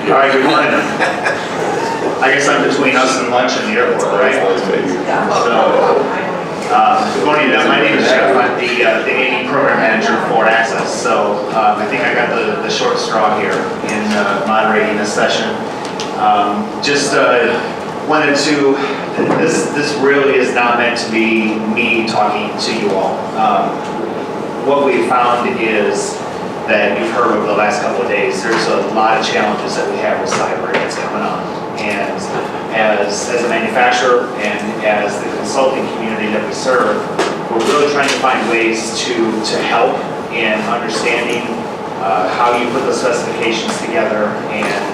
All right, good morning. I guess I'm between us and lunch in the airport, right? So, good morning. My name is Jeff. I'm the AD program manager for Access. So I think I got the short straw here in moderating this session. Just wanted to. This really is not meant to be me talking to you all. What we found is that you've heard over the last couple of days, there's a lot of challenges that we have with cyber that's coming on. And as a manufacturer and as the consulting community that we serve, we're really trying to find ways to help in understanding how you put those specifications together, and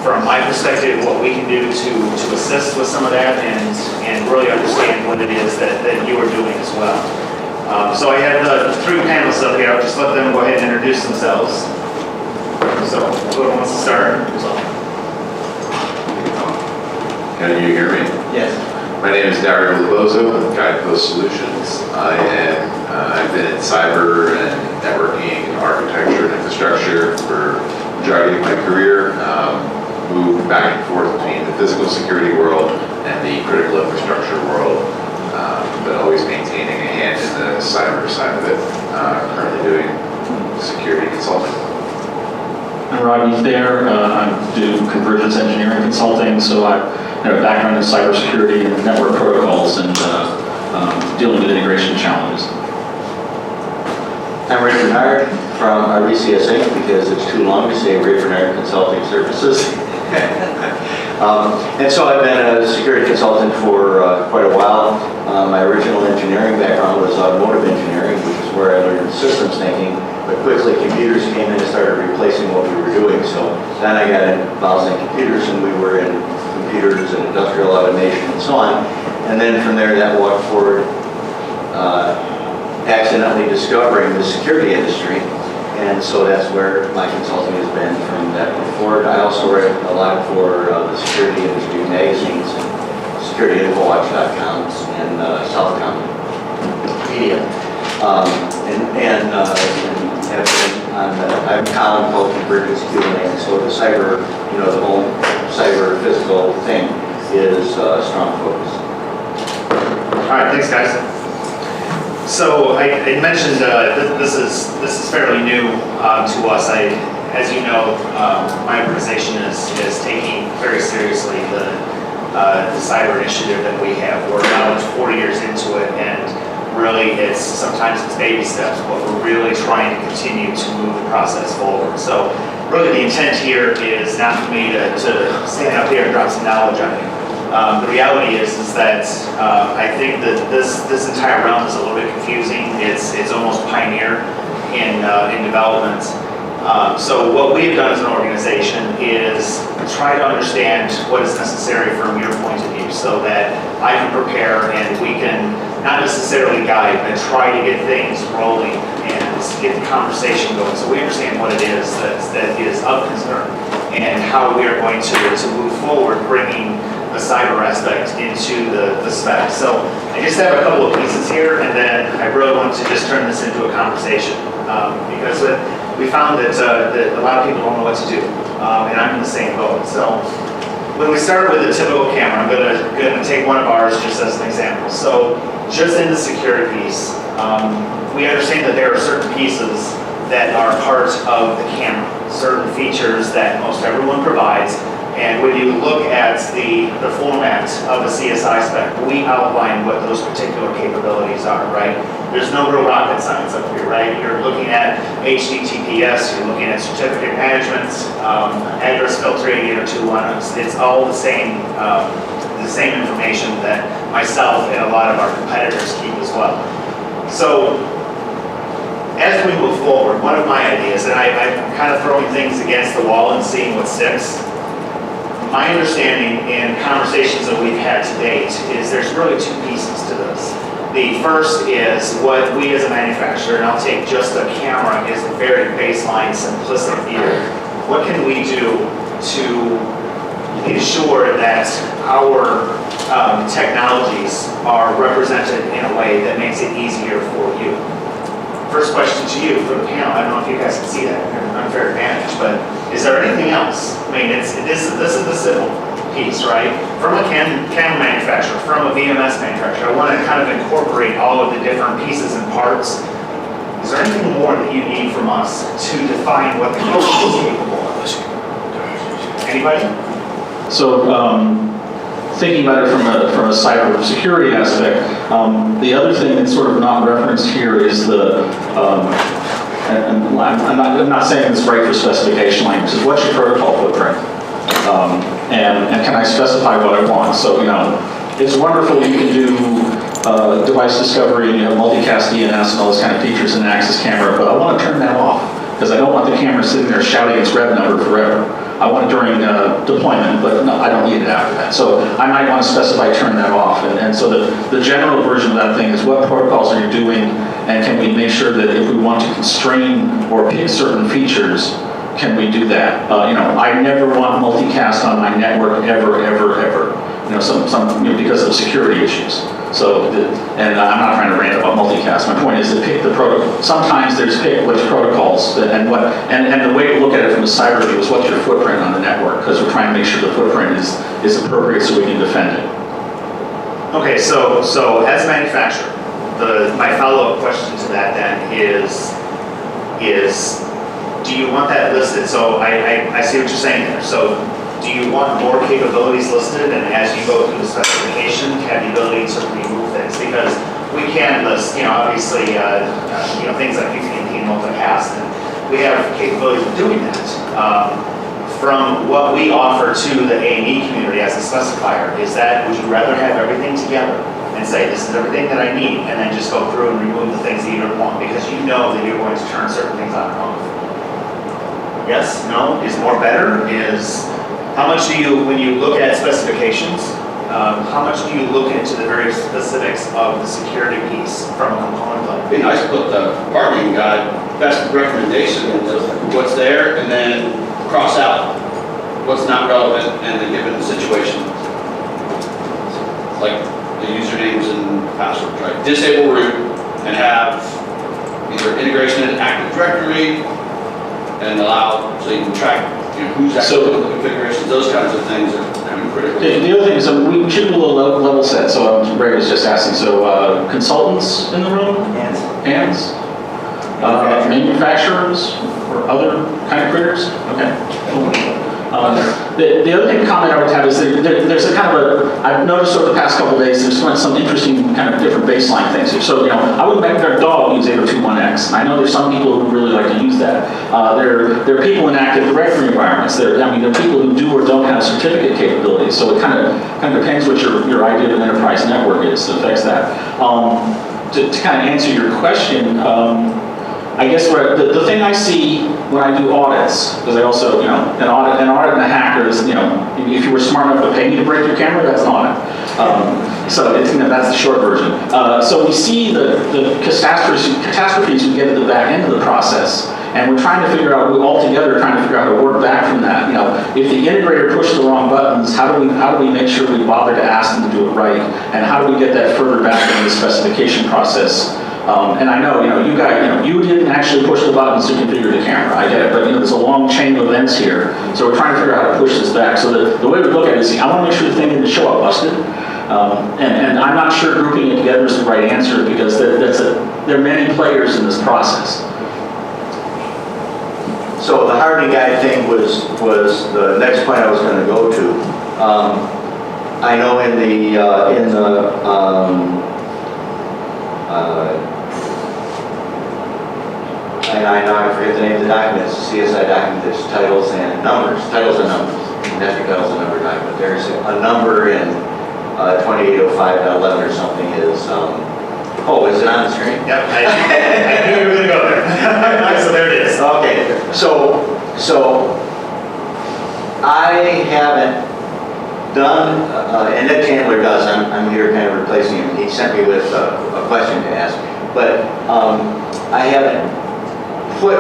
from my perspective, what we can do to assist with some of that and really understand what it is that you are doing as well. So I have the three panelists up here. I'll just let them go ahead and introduce themselves. So whoever wants to start. Can you hear me? Yes. My name is Dario Lobozzo with Guidepost Solutions. I've been in cyber and networking, architecture, and infrastructure for the majority of my career. Moved back and forth between the physical security world and the critical infrastructure world, but always maintaining a hand in the cyber side of it. Currently doing security consulting. I'm Rodney Thayer. I do convergence engineering consulting, so I have a background in cybersecurity and network protocols and dealing with integration challenges. I'm Ray Bernard from RBCS Inc. because it's too long to say Ray Bernard Consulting Services. And so I've been a security consultant for quite a while. My original engineering background was automotive engineering, which is where I learned systems thinking, but quickly computers came in and started replacing what we were doing. So then I got involved in computers, and we were in computers and industrial automation and so on. And then from there that walked forward, accidentally discovering the security industry. And so that's where my consulting has been from that point forward. I also write a lot for the security industry magazines, securityinfowatch.com and Southcom Media. And have been on I have a column called Convergence Q&A, and so the cyber, the whole cyber physical thing is a strong focus. All right, thanks, guys. So I mentioned this is fairly new to us. As you know, my organization is taking very seriously the cyber initiative that we have. We're now 4 years into it, and really sometimes it's baby steps, but we're really trying to continue to move the process forward. So really the intent here is not for me to stand up here and drop some knowledge on you. The reality is that I think that this entire realm is a little bit confusing. It's almost pioneer in development. So what we've done as an organization is try to understand what is necessary from your point of view, so that I can prepare and we can not necessarily guide, but try to get things rolling and get the conversation going, so we understand what it is that is of concern and how we are going to move forward, bringing the cyber aspect into the spec. So I just have a couple of pieces here, and then I really want to just turn this into a conversation because we found that a lot of people don't know what to do, and I'm in the same boat. So when we start with a typical camera, I'm going to take one of ours just as an example. So just in the security piece, we understand that there are certain pieces that are part of the camera, certain features that most everyone provides. And when you look at the format of the CSI spec, we outline what those particular capabilities are, right? There's no real rocket science up here, right? You're looking at HTTPS, you're looking at certificate management, address filtering, 802.1. It's all the same information that myself and a lot of our competitors keep as well. So as we move forward, one of my ideas, and I'm kind of throwing things against the wall and seeing what sticks. My understanding in conversations that we've had to date is there's really two pieces to this. The first is what we as a manufacturer, and I'll take just a camera as a very baseline simplistic view. What can we do to ensure that our technologies are represented in a way that makes it easier for you? First question to you for the panel. I don't know if you guys can see that. They're an unfair advantage, but Is there anything else? I mean, this is the civil piece, right? From a camera manufacturer, from a VMS manufacturer, I want to kind of incorporate all of the different pieces and parts. Is there anything more that you need from us to define what the camera is capable of? Anybody? So, thinking about it from a cyber security aspect, the other thing that's sort of not referenced here is the, and I'm not saying it's right for specification language, is what's your protocol footprint? And can I specify what I want? So, it's wonderful you can do device discovery and you have multicast DNS and all those kind of features in an access camera, but I want to turn that off because I don't want the camera sitting there shouting its rev number forever. I want it during deployment, but no, I don't need it after that. So I might want to specify turn that off. And so the general version of that thing is what protocols are you doing, and can we make sure that if we want to constrain or pick certain features, can we do that? I never want multicast on my network ever, ever, ever. Because of security issues. So, and I'm not trying to rant about multicast. My point is to pick the protocol. Sometimes there's pick which protocols and the way to look at it from a cyber view is what's your footprint on the network, because we're trying to make sure the footprint is appropriate so we can defend it. Okay, so as a manufacturer, my follow-up question to that then is do you want that listed? So I see what you're saying there. So do you want more capabilities listed, and as you go through the specification, have the ability to remove things? Because we can list, obviously, things like UPnP and multicast, and we have capabilities of doing that. From what we offer to the A&E community as a specifier, would you rather have everything together and say, this is everything that I need, and then just go through and remove the things that you don't want, because you know that you're going to turn certain things on and off? Yes? No? Is more better? How much do you, when you look at specifications, how much do you look into the very specifics of the security piece from a component level? It'd be nice to put the parking guide, best recommendation of what's there, and then cross out what's not relevant in the given situation. Like the usernames and passwords, right? Disable root and have either integration in Active Directory and allow, so you can track who's actually doing the configurations, those kinds of things are kind of critical. The other thing is we should do a little level set. So Ray was just asking. So consultants in the room, hands, manufacturers or other kind of critters. Okay. Cool. The other comment I would have is there's a kind of I've noticed over the past couple of days there's some interesting kind of different baseline things. So I would make their dog use 802.1x. I know there's some people who really like to use that. There are people in Active Directory environments. There are people who do or don't have certificate capabilities. So it kind of depends what your idea of an enterprise network is that affects that. To kind of answer your question. I guess the thing I see when I do audits, because I also, an audit and a hacker is, if you were smart enough to pay me to break your camera, that's an audit. So that's the short version. So we see the catastrophes we get at the back end of the process, and we're trying to figure out, we're all together trying to figure out how to work back from that. If the integrator pushed the wrong buttons, how do we make sure we bother to ask them to do it right, and how do we get that further back in the specification process? And I know, you guys, you didn't actually push the buttons to configure the camera. I get it, but there's a long chain of events here. So we're trying to figure out how to push this back. So the way we look at it is, I want to make sure the thing didn't show up busted. And I'm not sure grouping it together is the right answer, because there are many players in this process. So the hardening guide thing was the next point I was going to go to. I know in I forget the name of the document, it's a CSI document, there's titles and numbers. Titles and numbers. Nestor titles and number document. There's a number in 2805.11 or something is, is it on the screen? Yep, I knew you were going to go there. So there it is. Okay, so I haven't done, and Nick Chandler does, I'm here kind of replacing him. He sent me with a question to ask, but I haven't put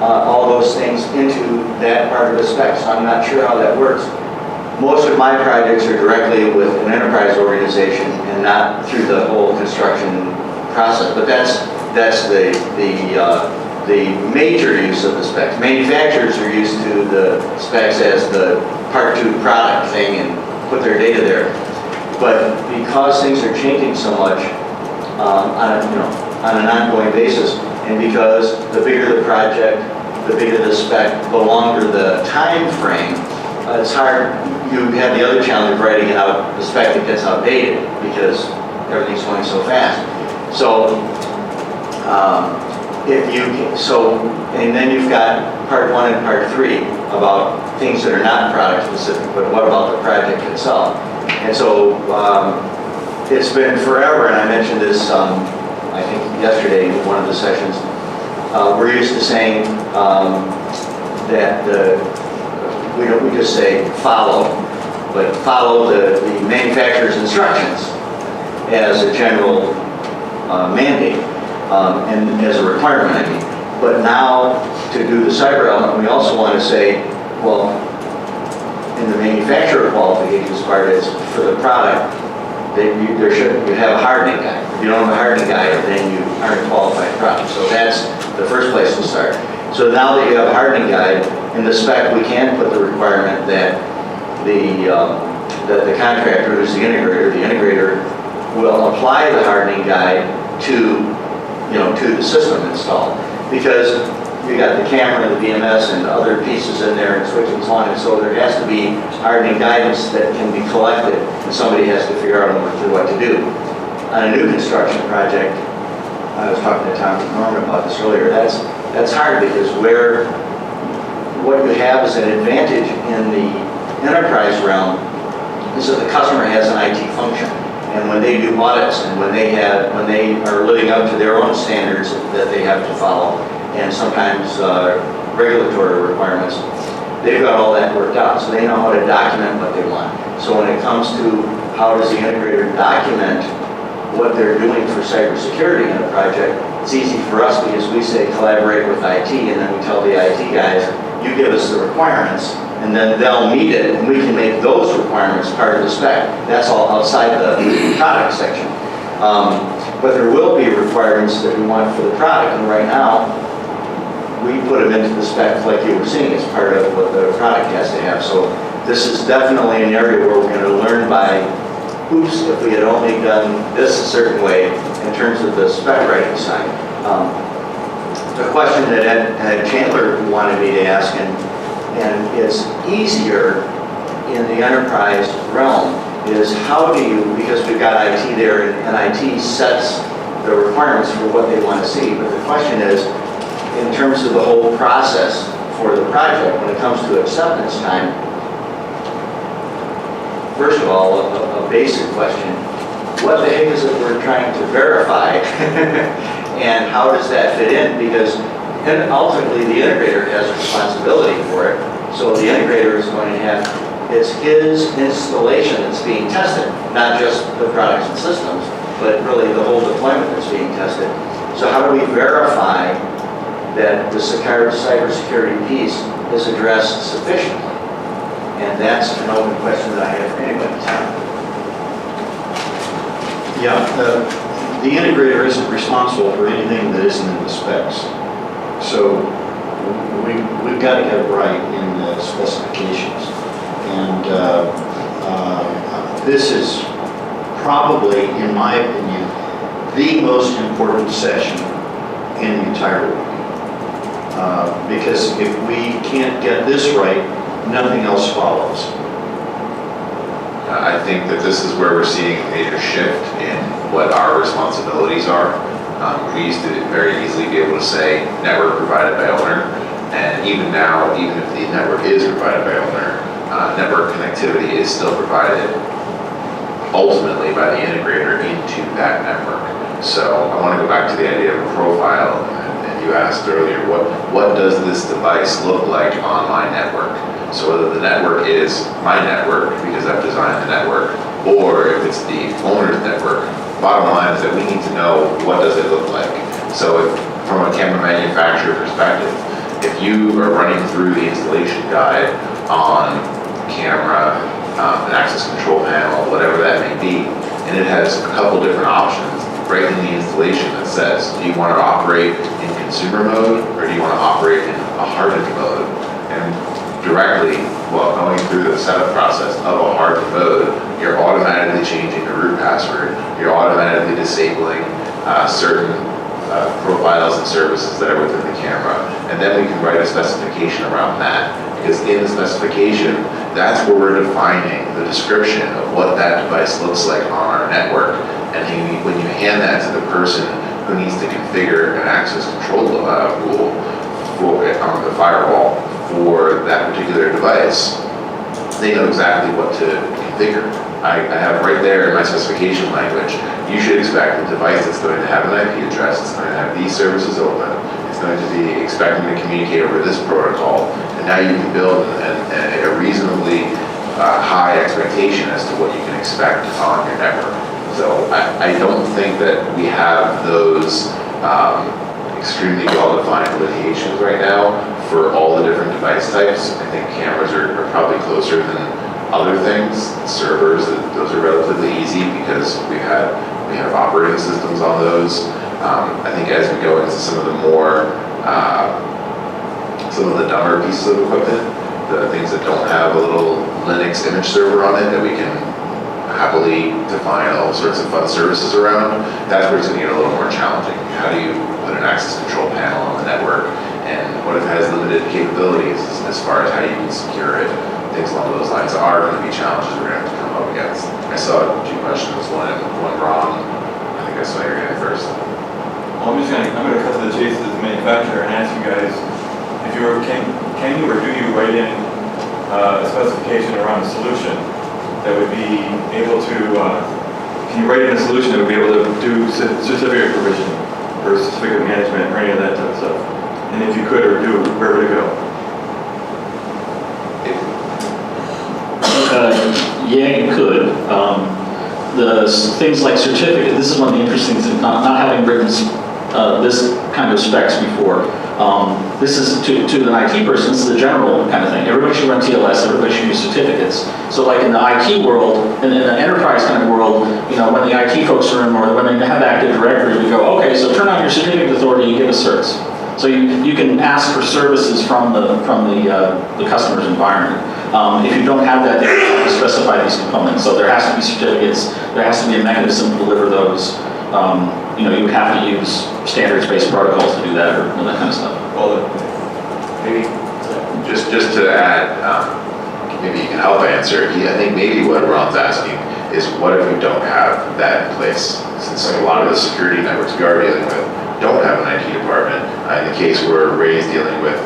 all those things into that part of the spec, so I'm not sure how that works. Most of my projects are directly with an enterprise organization and not through the whole construction process, but that's the the major use of the specs. Manufacturers are used to the specs as the part 2 product thing and put their data there. But because things are changing so much on an ongoing basis, and because the bigger the project, the bigger the spec, the longer the time frame, it's hard. You have the other challenge of writing it out, the spec that gets outdated because everything's going so fast. So and then you've got part 1 and part 3 about things that are not product specific, but what about the project itself? And so it's been forever, and I mentioned this, I think yesterday in one of the sessions, we're used to saying that we just say follow, but follow the manufacturer's instructions as a general mandate, and as a requirement, I mean. But now, to do the cyber element, we also want to say, well, in the manufacturer qualifications part is for the product, you have a hardening guide. If you don't have a hardening guide, then you aren't a qualified product. So that's the first place to start. So now that you have a hardening guide, in the spec we can put the requirement that the contractor, who's the integrator will apply the hardening guide to the system installed. Because you got the camera, the BMS, and other pieces in there and switching so on, and so there has to be hardening guidance that can be collected, and somebody has to figure out and work through what to do. On a new construction project, I was talking to Tom and Norman about this earlier, that's hard because what you have as an advantage in the enterprise realm is that the customer has an IT function. And when they do audits and when they are living up to their own standards that they have to follow, and sometimes regulatory requirements, they've got all that worked out, so they know how to document what they want. So when it comes to how does the integrator document what they're doing for cybersecurity in a project, it's easy for us because we say collaborate with IT, and then we tell the IT guys, you give us the requirements, and then they'll meet it, and we can make those requirements part of the spec. That's all outside the product section. But there will be requirements that we want for the product, and right now, we put them into the spec like you were seeing as part of what the product has to have. So this is definitely an area where we're going to learn by oops, if we had only done this a certain way in terms of the spec writing side. The question that Ed Chandler wanted me to ask, and it's easier in the enterprise realm, is how do you, because we've got IT there and IT sets the requirements for what they want to see, but the question is, in terms of the whole process for the project, when it comes to acceptance time, first of all, a basic question, what the heck is it we're trying to verify? And how does that fit in? Because ultimately the integrator has a responsibility for it. So the integrator is going to have, it's his installation that's being tested, not just the products and systems, but really the whole deployment that's being tested. So how do we verify that the cybersecurity piece is addressed sufficiently? And that's an open question that I have for anybody. Yeah, the integrator isn't responsible for anything that isn't in the specs. So we've got to get it right in the specifications. And this is probably, in my opinion, the most important session in the entire week. Because if we can't get this right, nothing else follows. I think that this is where we're seeing a major shift in what our responsibilities are. We used to very easily be able to say network provided by owner, and even now, even if the network is provided by owner, network connectivity is still provided ultimately by the integrator into that network. So I want to go back to the idea of a profile, and you asked earlier, what does this device look like on my network? So whether the network is my network, because I've designed the network, or if it's the owner's network, bottom line is that we need to know what does it look like. So if, from a camera manufacturer perspective, if you are running through the installation guide on camera, an access control panel, whatever that may be, and it has a couple different options, right in the installation that says, do you want to operate in consumer mode or do you want to operate in a hardened mode? And directly, while going through the setup process of a hardened mode, you're automatically changing the root password. You're automatically disabling certain profiles and services that are within the camera. And then we can write a specification around that. Because in the specification, that's where we're defining the description of what that device looks like on our network. And when you hand that to the person who needs to configure an access control rule on the firewall for that particular device, they know exactly what to configure. I have right there in my specification language, you should expect a device that's going to have an IP address, it's going to have these services open, it's going to be expecting to communicate over this protocol, and now you can build a reasonably high expectation as to what you can expect on your network. So I don't think that we have those extremely well-defined limitations right now for all the different device types. I think cameras are probably closer than other things. Servers, those are relatively easy because we have operating systems on those. I think as we go into some of the more, some of the dumber pieces of equipment, the things that don't have a little Linux image server on it that we can happily define all sorts of fun services around, that's where it's going to get a little more challenging. How do you put an access control panel on the network? And what if it has limited capabilities as far as how you can secure it? Things along those lines are going to be challenges we're going to have to come up against. I saw two questions, one wrong. I think I saw your hand first. Well, I'm going to cut to the chase as a manufacturer and ask you guys, if you were, can you or do you write in a specification around a solution that would be able to, can you write in a solution that would be able to do certificate provision or certificate management or any of that type of stuff? And if you could or do, where would it go? Yeah, you could. The things like certificate, this is one of the interesting things, not having written this kind of specs before. This is to an IT person, this is a general kind of thing. Everybody should run TLS, everybody should use certificates. So like in the IT world, in an enterprise kind of world, you know, when the IT folks are in or when they have Active Directory, we go, okay, so turn on your certificate authority, you give us certs. So you can ask for services from the customer's environment. If you don't have that, they have to specify these components. So there has to be certificates, there has to be a mechanism to deliver those. You know, you would have to use standards-based protocols to do that or that kind of stuff. Well, Maybe, just to add, maybe you can help answer. I think maybe what Ron's asking is what if we don't have that in place? Since a lot of the security networks we are dealing with don't have an IT department. In the case where Ray's dealing with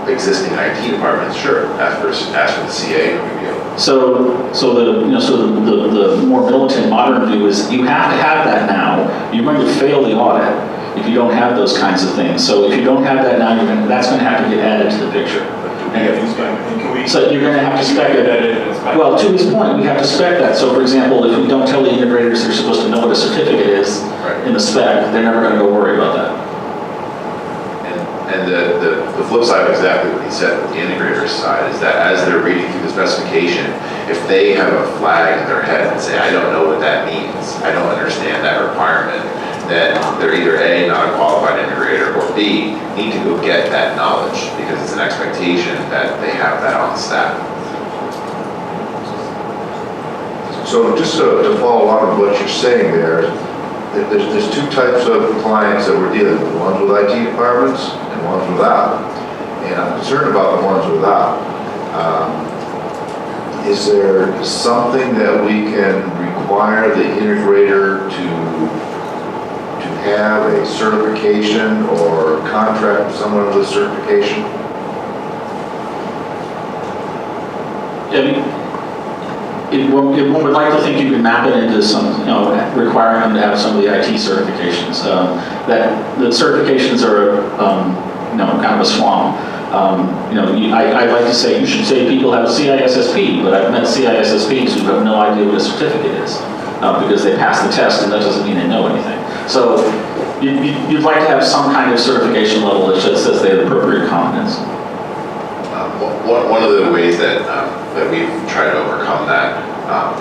existing IT departments, sure, ask for the CA, no big deal. So the more militant modern view is you have to have that now. You're going to fail the audit if you don't have those kinds of things. So if you don't have that now, that's going to have to get added to the picture. So you're going to have to spec it. Well, to his point, we have to spec that. So for example, if we don't tell the integrators they're supposed to know what a certificate is in the spec, they're never going to go worry about that. And the flip side of exactly what he said with the integrator's side is that as they're reading through the specification, if they have a flag in their head and say, I don't know what that means, I don't understand that requirement, then they're either A, not a qualified integrator, or B, need to go get that knowledge because it's an expectation that they have that on staff. So just to follow along with what you're saying there's two types of clients that we're dealing with, ones with IT departments and ones without. And I'm concerned about the ones without. Is there something that we can require the integrator to have a certification or contract with someone with a certification? One would like to think you could map it into some, requiring them to have some of the IT certifications. That the certifications are, kind of a swamp. I'd like to say you should say people have CISSP, but I've met CISSPs who have no idea what a certificate is because they passed the test, and that doesn't mean they know anything. So you'd like to have some kind of certification level that just says they have appropriate competence. One of the ways that we've tried to overcome that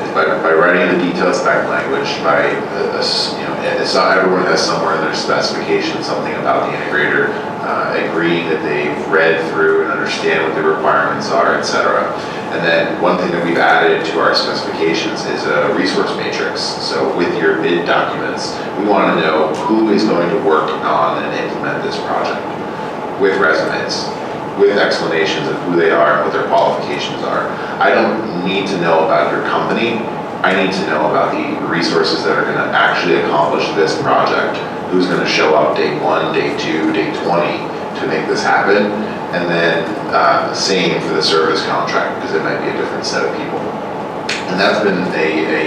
is by writing the detailed spec language, it's not everyone has somewhere in their specification something about the integrator, agreeing that they've read through and understand what the requirements are, etc. And then one thing that we've added to our specifications is a resource matrix. So with your bid documents, we want to know who is going to work on and implement this project with resumes, with explanations of who they are and what their qualifications are. I don't need to know about your company. I need to know about the resources that are going to actually accomplish this project. Who's going to show up day 1, day 2, day 20 to make this happen. And then same for the service contract, because it might be a different set of people. And that's been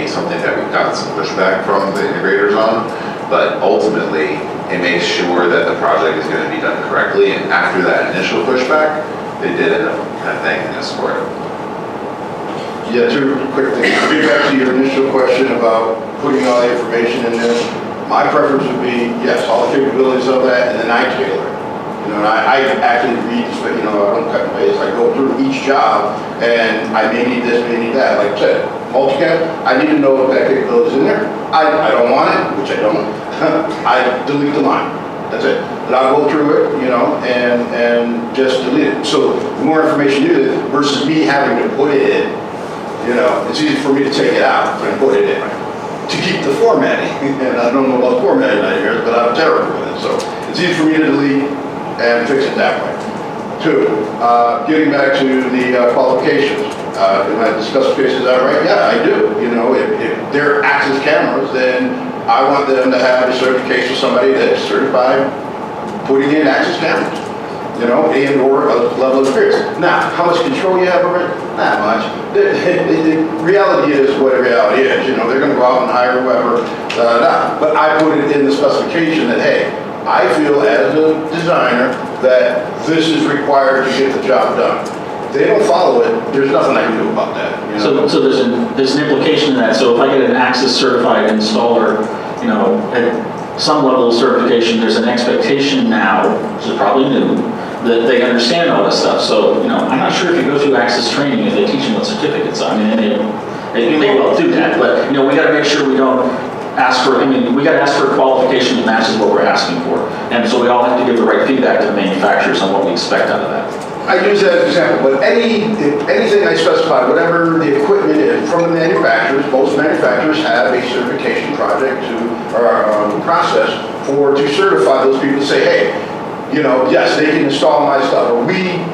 something that we've gotten some pushback from the integrators on, but ultimately it makes sure that the project is going to be done correctly. And after that initial pushback, they did end up kind of thanking us for it. Yeah, two quick things. To get back to your initial question about putting all the information in there, my preference would be, yes, all the capabilities of that, and then I tailor it. You know, and I actually read, I don't cut and paste, I go through each job, and I may need this, may need that. Like I said, multicam, I need to know what that capability is in there. I don't want it, which I don't. I delete the line. That's it. But I'll go through it, and just delete it. So the more information you do versus me having to put it in, it's easy for me to take it out and put it in to keep the formatting. And I don't know about formatting out here, but I'm terrible with it. So it's easy for me to delete and fix it that way. 2, getting back to the qualifications. Am I the specifications are right? Yeah, I do. If they're access cameras, then I want them to have a certification of somebody that's certified putting in access cameras, and or a level of experience. Now, how much control you have over it? Not much. The reality is what the reality is. They're going to go out and hire whoever. But I put it in the specification that, hey, I feel as a designer that this is required to get the job done. If they don't follow it, there's nothing I can do about that. So there's an implication in that. So if I get an Access certified installer, at some level of certification, there's an expectation now, which is probably new, that they understand all this stuff. So, I'm not sure if you go through Access training if they teach them what certificates are. I mean, they may well do that, but, we got to make sure we don't ask for, we got to ask for a qualification that matches what we're asking for. And so we all have to give the right feedback to the manufacturers on what we expect out of that. I use that as an example, but anything I specify, whatever the equipment is from the manufacturers, most manufacturers have a certification project or process to certify those people to say, hey, yes, they can install my stuff, or we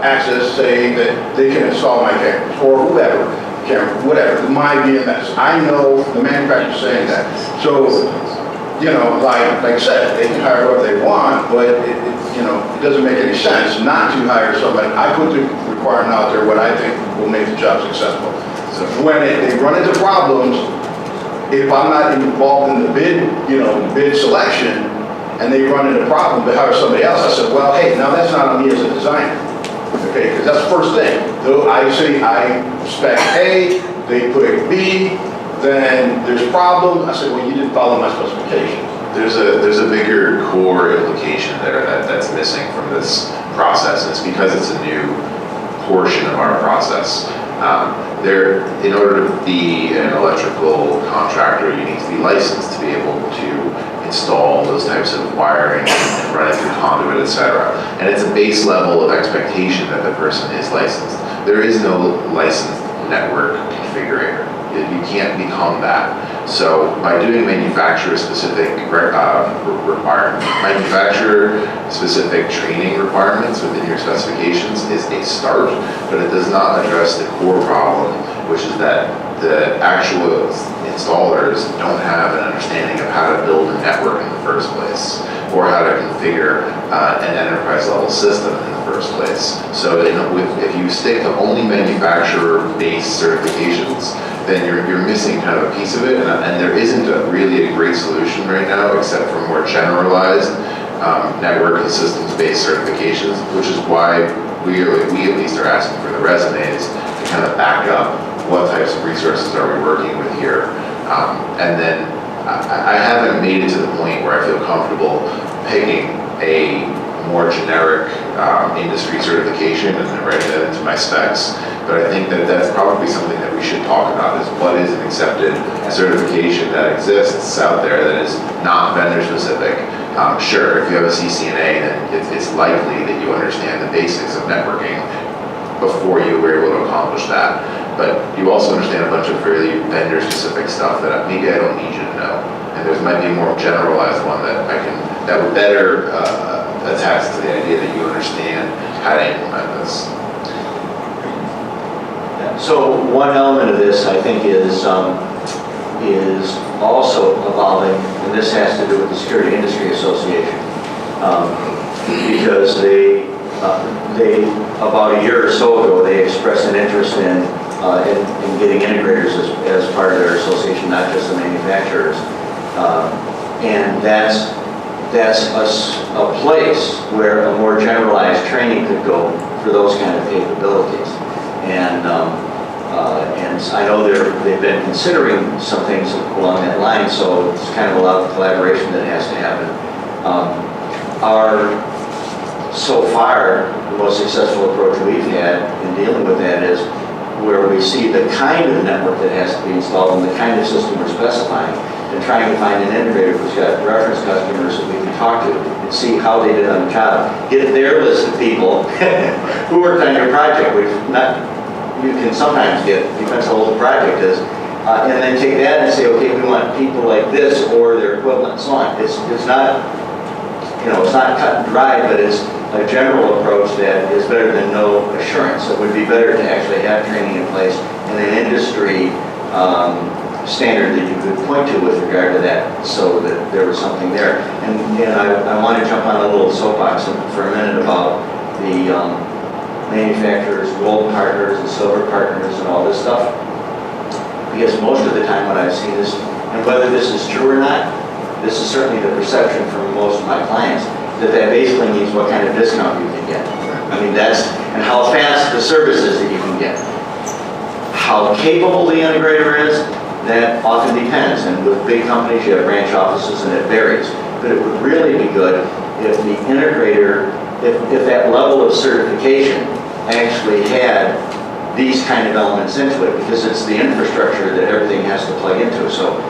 Access say that they can install my cameras, or whoever, whatever, my VMS. I know the manufacturer's saying that. So, like I said, they can hire whoever they want, but it doesn't make any sense not to hire somebody. I put the requirement out there what I think will make the job successful. So when they run into problems, if I'm not involved in the bid selection, and they run into problems, they hire somebody else, I said, well, hey, now that's not on me as a designer. Okay, because that's the first thing. Though I say I spec A, they put B, then there's problems. I said, well, you didn't follow my specifications. There's a bigger core implication there that's missing from this process, and it's because it's a new portion of our process. In order to be an electrical contractor, you need to be licensed to be able to install those types of wiring and run it through conduit, etc. And it's a base level of expectation that the person is licensed. There is no licensed network configurator. You can't become that. So by doing manufacturer-specific manufacturer-specific training requirements within your specifications is a start, but it does not address the core problem, which is that the actual installers don't have an understanding of how to build a network in the first place, or how to configure an enterprise-level system in the first place. So if you stick to only manufacturer-based certifications, then you're missing kind of a piece of it, and there isn't really a great solution right now, except for more generalized network and systems-based certifications, which is why we at least are asking for the resumes to kind of back up what types of resources are we working with here. And then I haven't made it to the point where I feel comfortable picking a more generic industry certification and then writing that into my specs. But I think that that's probably something that we should talk about, is what is an accepted certification that exists out there that is not vendor specific. Sure, if you have a CCNA, then it's likely that you understand the basics of networking before you were able to accomplish that. But you also understand a bunch of really vendor specific stuff that maybe I don't need you to know. And there might be a more generalized one that would better attach to the idea that you understand how to implement this. So one element of this, I think, is also evolving, and this has to do with the Security Industry Association, because they about a year or so ago, they expressed an interest in getting integrators as part of their association, not just the manufacturers, and that's a place where a more generalized training could go for those kind of capabilities. And I know they've been considering some things along that line, so it's kind of a lot of collaboration that has to happen. So far, the most successful approach we've had in dealing with that is where we see the kind of network that has to be installed and the kind of system we're specifying, and trying to find an integrator who's got reference customers that we can talk to and see how they did on the job. Get their list of people who worked on your project, which you can sometimes get, depends how old the project is, and then take that and say, okay, we want people like this or their equivalent and so on. It's not, it's not cut and dry, but it's a general approach that is better than no assurance. It would be better to actually have training in place and an industry standard that you could point to with regard to that, so that there was something there. And I want to jump on a little soapbox for a minute about the manufacturers, gold partners and silver partners and all this stuff. Because most of the time when I've seen this, and whether this is true or not, this is certainly the perception from most of my clients, that basically means what kind of discount you can get. I mean, and how fast the service is that you can get. How capable the integrator is, that often depends. And with big companies, you have branch offices and it varies. But it would really be good if the integrator, if that level of certification actually had these kind of elements into it, because it's the infrastructure that everything has to plug into. So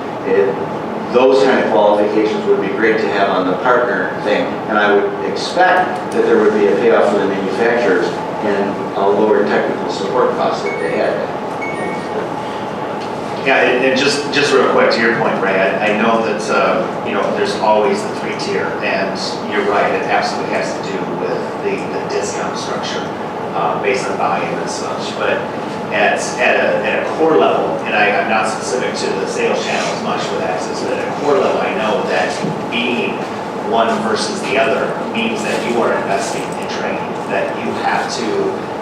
those kind of qualifications would be great to have on the partner thing, and I would expect that there would be a payoff for the manufacturers and a lower technical support cost that they had. Yeah, and just real quick to your point, Ray, I know that there's always the 3-tier, and you're right, it absolutely has to do with the discount structure based on volume and such. But at a core level, and I'm not specific to the sales channel as much with Access, but at a core level, I know that being one versus the other means that you are investing in training, that you have to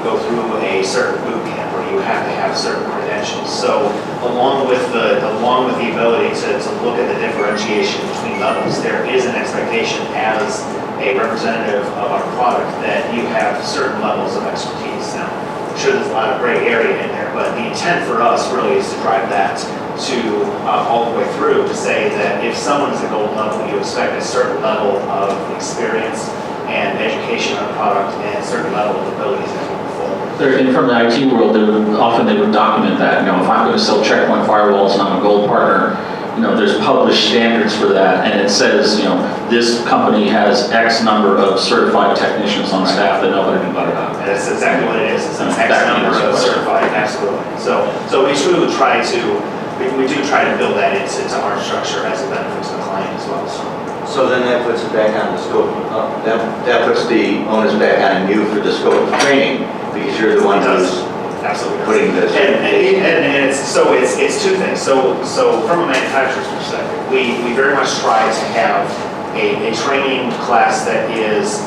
go through a certain boot camp, or you have to have certain credentials. So along with the ability to look at the differentiation between levels, there is an expectation as a representative of our product that you have certain levels of expertise. Now, I'm sure there's a lot of gray area in there, but the intent for us really is to drive that to all the way through, to say that if someone is a gold level, you expect a certain level of experience and education on the product and a certain level of abilities as we move forward. And from the IT world, they would document that. If I'm going to sell checkpoint firewalls and I'm a gold partner, there's published standards for that, and it says, this company has X number of certified technicians on staff that know how to do better. And that's exactly what it is. It's an X number of certified, absolutely. So we truly try to, we do try to build that into our structure as a benefit to the client as well. So then that puts it back on the scope, that puts the onus back on you for the scope of training, because you're the one who's absolutely putting this. And it's two things. So from a manufacturer's perspective, we very much try to have a training class that is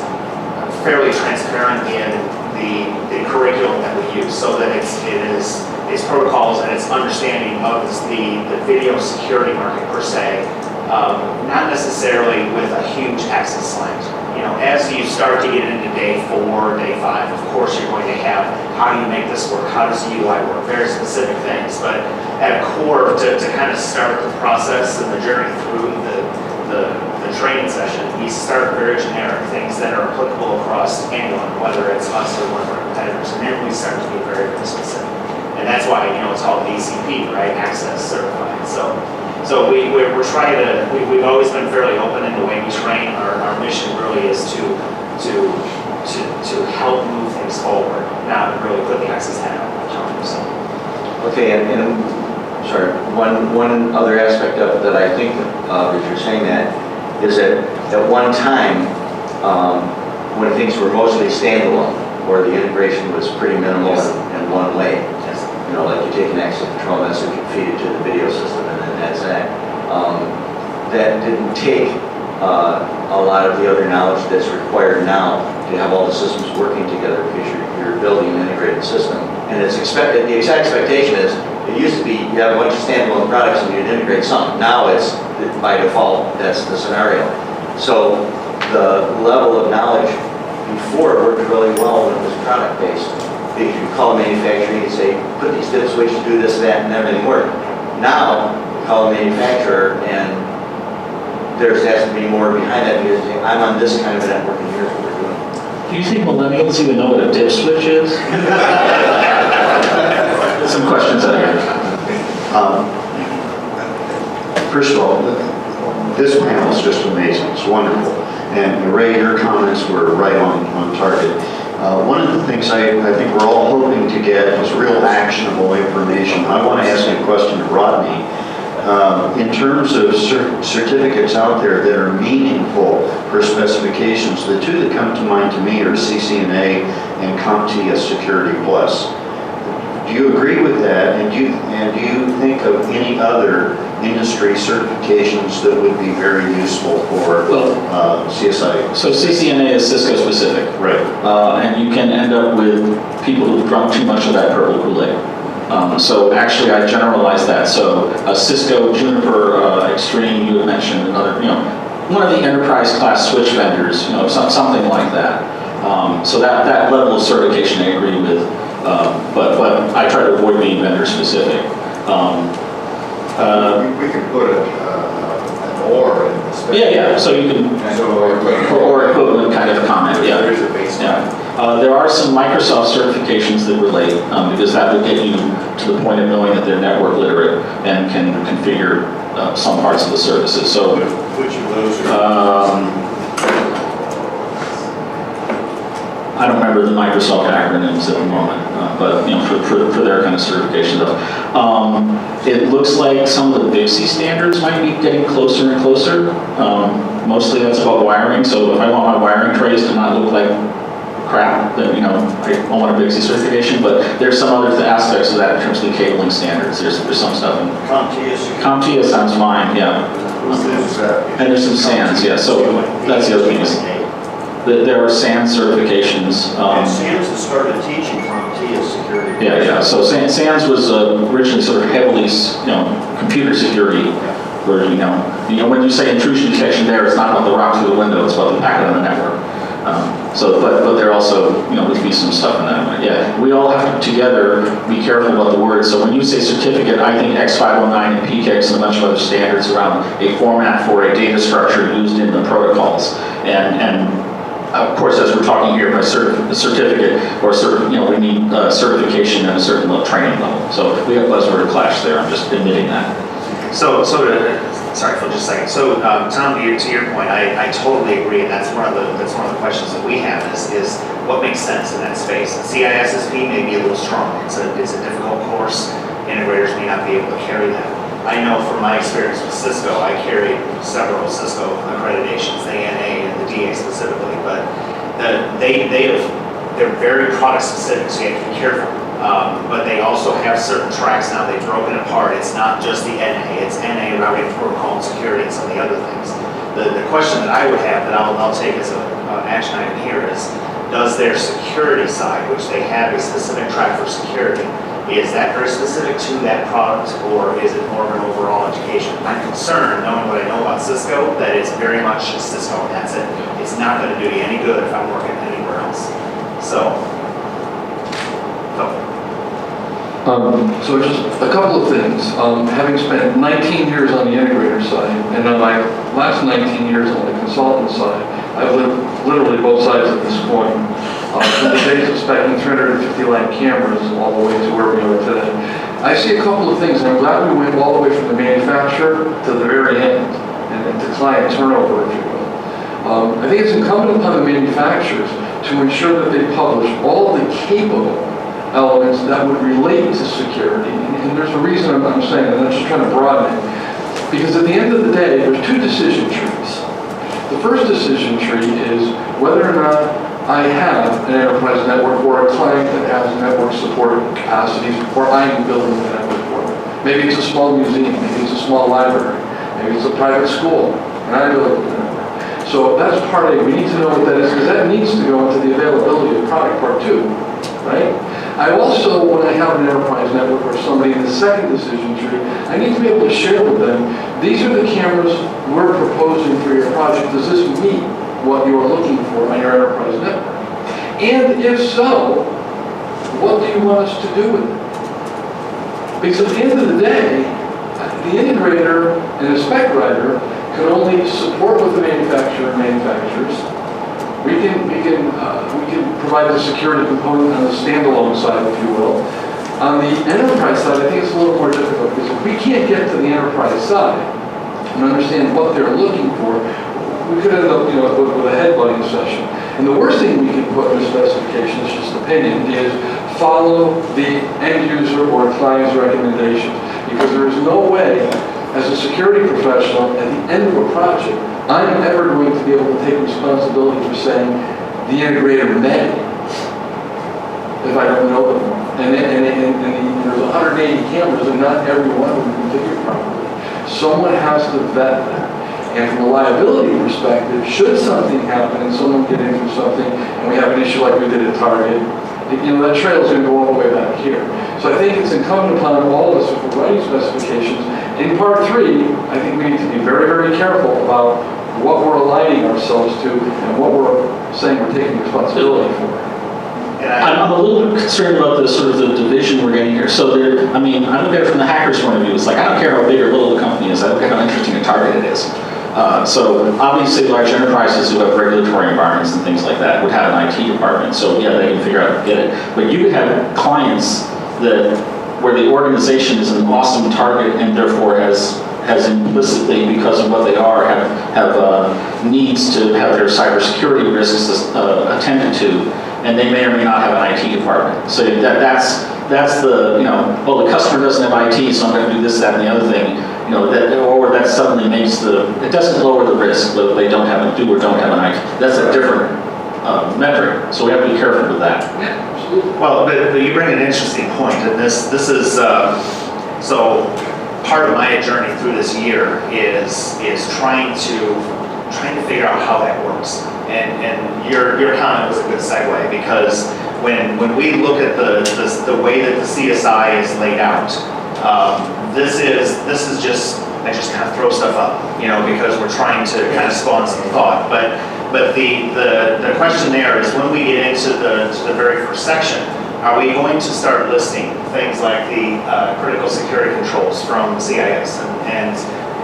fairly transparent in the curriculum that we use, so that it's protocols and it's understanding of the video security market per se. Not necessarily with a huge access slant. As you start to get into day 4, day 5, of course you're going to have, how do you make this work? How does the UI work? Very specific things. But at a core, to kind of start the process and the journey through the training session, we start very generic, things that are applicable across anyone, whether it's us or one of our competitors, and then we start to get very, very specific. And that's why, it's called ACP, right, Access Certified. So we're trying to, we've always been fairly open in the way we train. Our mission really is to help move things forward, not really put the access hat on the time, so. Okay, and sorry, one other aspect of it that I think that you're saying that is that at one time, when things were mostly standalone, or the integration was pretty minimal in one way, like you take an access control message and feed it to the video system, and then that's that. That didn't take a lot of the other knowledge that's required now to have all the systems working together, because you're building an integrated system. And it's expected, the exact expectation is, it used to be you have a bunch of standalone products and you'd integrate some. Now it's, by default, that's the scenario. So the level of knowledge before worked really well when it was product-based. You could call a manufacturer and say, put these dip switches, do this, that, and everything worked. Now, you call a manufacturer and there has to be more behind that, because I'm on this kind of a network and here's what we're doing. Do you think millennials even know what a dip switch is? Some questions out here. First of all, this panel is just amazing. It's wonderful. And Ray, your comments were right on target. One of the things I think we're all hoping to get is real actionable information. I want to ask you a question to Rodney. In terms of certificates out there that are meaningful for specifications, the two that come to mind to me are CCNA and CompTIA Security Plus. Do you agree with that? And do you think of any other industry certifications that would be very useful for CSI? So CCNA is Cisco specific. Right. And you can end up with people who've drunk too much of that purple Kool-Aid. So actually I generalize that. So Cisco, Juniper, Extreme, you had mentioned another, one of the enterprise class switch vendors, something like that. So that level of certification I agree with, but I try to avoid being vendor specific. We can put an or in the spec. Yeah, so you can, So, or equivalent kind of comment, yeah. There's a baseline. There are some Microsoft certifications that relate, because that would get you to the point of knowing that they're network literate and can configure some parts of the services. So, Which of those are? I don't remember the Microsoft acronyms at the moment, but for their kind of certification stuff. It looks like some of the BICSI standards might be getting closer and closer. Mostly that's about wiring. So if I want my wiring trays to not look like crap, then I want a BICSI certification. But there's some other aspects of that in terms of the cabling standards. There's some stuff in CompTIA sounds fine, yeah. And there's some SANs, yeah. So that's the other thing is there are SANS certifications. And SANS has started teaching CompTIA security. Yeah. So SANS was originally sort of heavily, computer security version. When you say intrusion detection, there, it's not about the rock through the window; it's about the packet on the network. But there also, would be some stuff in that. Yeah, we all have to together be careful about the words. So when you say certificate, I think X509 and PKIX and a bunch of other standards around a format for a data structure used in the protocols. And of course, as we're talking here, by certificate or we need certification at a certain level, training level. So we have buzzword clash there. I'm just admitting that. Sorry for just a second. So Tom, to your point, I totally agree, and that's one of the questions that we have is what makes sense in that space. And CISSP may be a little strong. It's a difficult course. Integrators may not be able to carry that. I know from my experience with Cisco, I carried several Cisco accreditations, the ANA and the DA specifically, but they're very product specific, so you have to be careful. But they also have certain tracks now. They've broken apart. It's not just the NA, it's NA, routing protocol, and security, and some of the other things. The question that I would have that I'll take as an action item here is, does their security side, which they have a specific track for security, is that very specific to that product, or is it more of an overall education? I'm concerned, knowing what I know about Cisco, that it's very much Cisco, and that's it. It's not going to do you any good if I'm working anywhere else. So just a couple of things. Having spent 19 years on the integrator side, and then my last 19 years on the consultant side. I've lived literally both sides of this coin. From the days of specking 350 line cameras all the way to where we are today. I see a couple of things, and I'm glad we went all the way from the manufacturer to the very end, and to client turnover, if you will. I think it's incumbent upon the manufacturers to ensure that they publish all the capable elements that would relate to security. And there's a reason I'm saying that, I'm just trying to broaden it. Because at the end of the day, there's two decision trees. The first decision tree is whether or not I have an enterprise network or a client that has network support capacities, or I'm building the network for them. Maybe it's a small museum, maybe it's a small library, maybe it's a private school, and I build the network. So that's part A. We need to know what that is, because that needs to go into the availability of product part 2, right? I also, when I have an enterprise network or somebody in the second decision tree, I need to be able to share with them, these are the cameras we're proposing for your project. Does this meet what you're looking for on your enterprise network? And if so, what do you want us to do with it? Because at the end of the day, the integrator and the spec writer can only support what the manufacturer manufactures. We can provide the security component on the standalone side, if you will. On the enterprise side, I think it's a little more difficult, because if we can't get to the enterprise side and understand what they're looking for, we could end up, with a headbutting session. And the worst thing we can put in the specification, it's just opinion, is follow the end user or client's recommendations. Because there is no way, as a security professional, at the end of a project, I'm never going to be able to take responsibility for saying the integrator may, if I don't know them. And there's 180 cameras, and not every one of them configured properly. Someone has to vet that. And from a liability perspective, should something happen and someone get into something, and we have an issue like we did at Target, that trail is going to go all the way back here. So I think it's incumbent upon all of us, if we're writing specifications, in part 3, I think we need to be very, very careful about what we're aligning ourselves to and what we're saying we're taking responsibility for. I'm a little bit concerned about the sort of the division we're getting here. So I look at it from the hacker's point of view. It's like, I don't care how big or little the company is, I look at how interesting a target it is. So obviously large enterprises who have regulatory environments and things like that would have an IT department. So yeah, they can figure out how to get it. But you would have clients where the organization is an awesome target and therefore has implicitly, because of what they are, have needs to have their cybersecurity risks attended to, and they may or may not have an IT department. So that's the, the customer doesn't have IT, so I'm going to do this, that, and the other thing. Or that suddenly it doesn't lower the risk whether they don't have or don't have an IT. That's a different metric, so we have to be careful with that. Yeah, absolutely. Well, but you bring an interesting point, and this is, so part of my journey through this year is trying to figure out how that works. And your comment was a good segue, because when we look at the way that the CSI is laid out, this is just, I just kind of throw stuff up, because we're trying to kind of spawn some thought. But the question there is, when we get into the very first section, are we going to start listing things like the critical security controls from CIS? And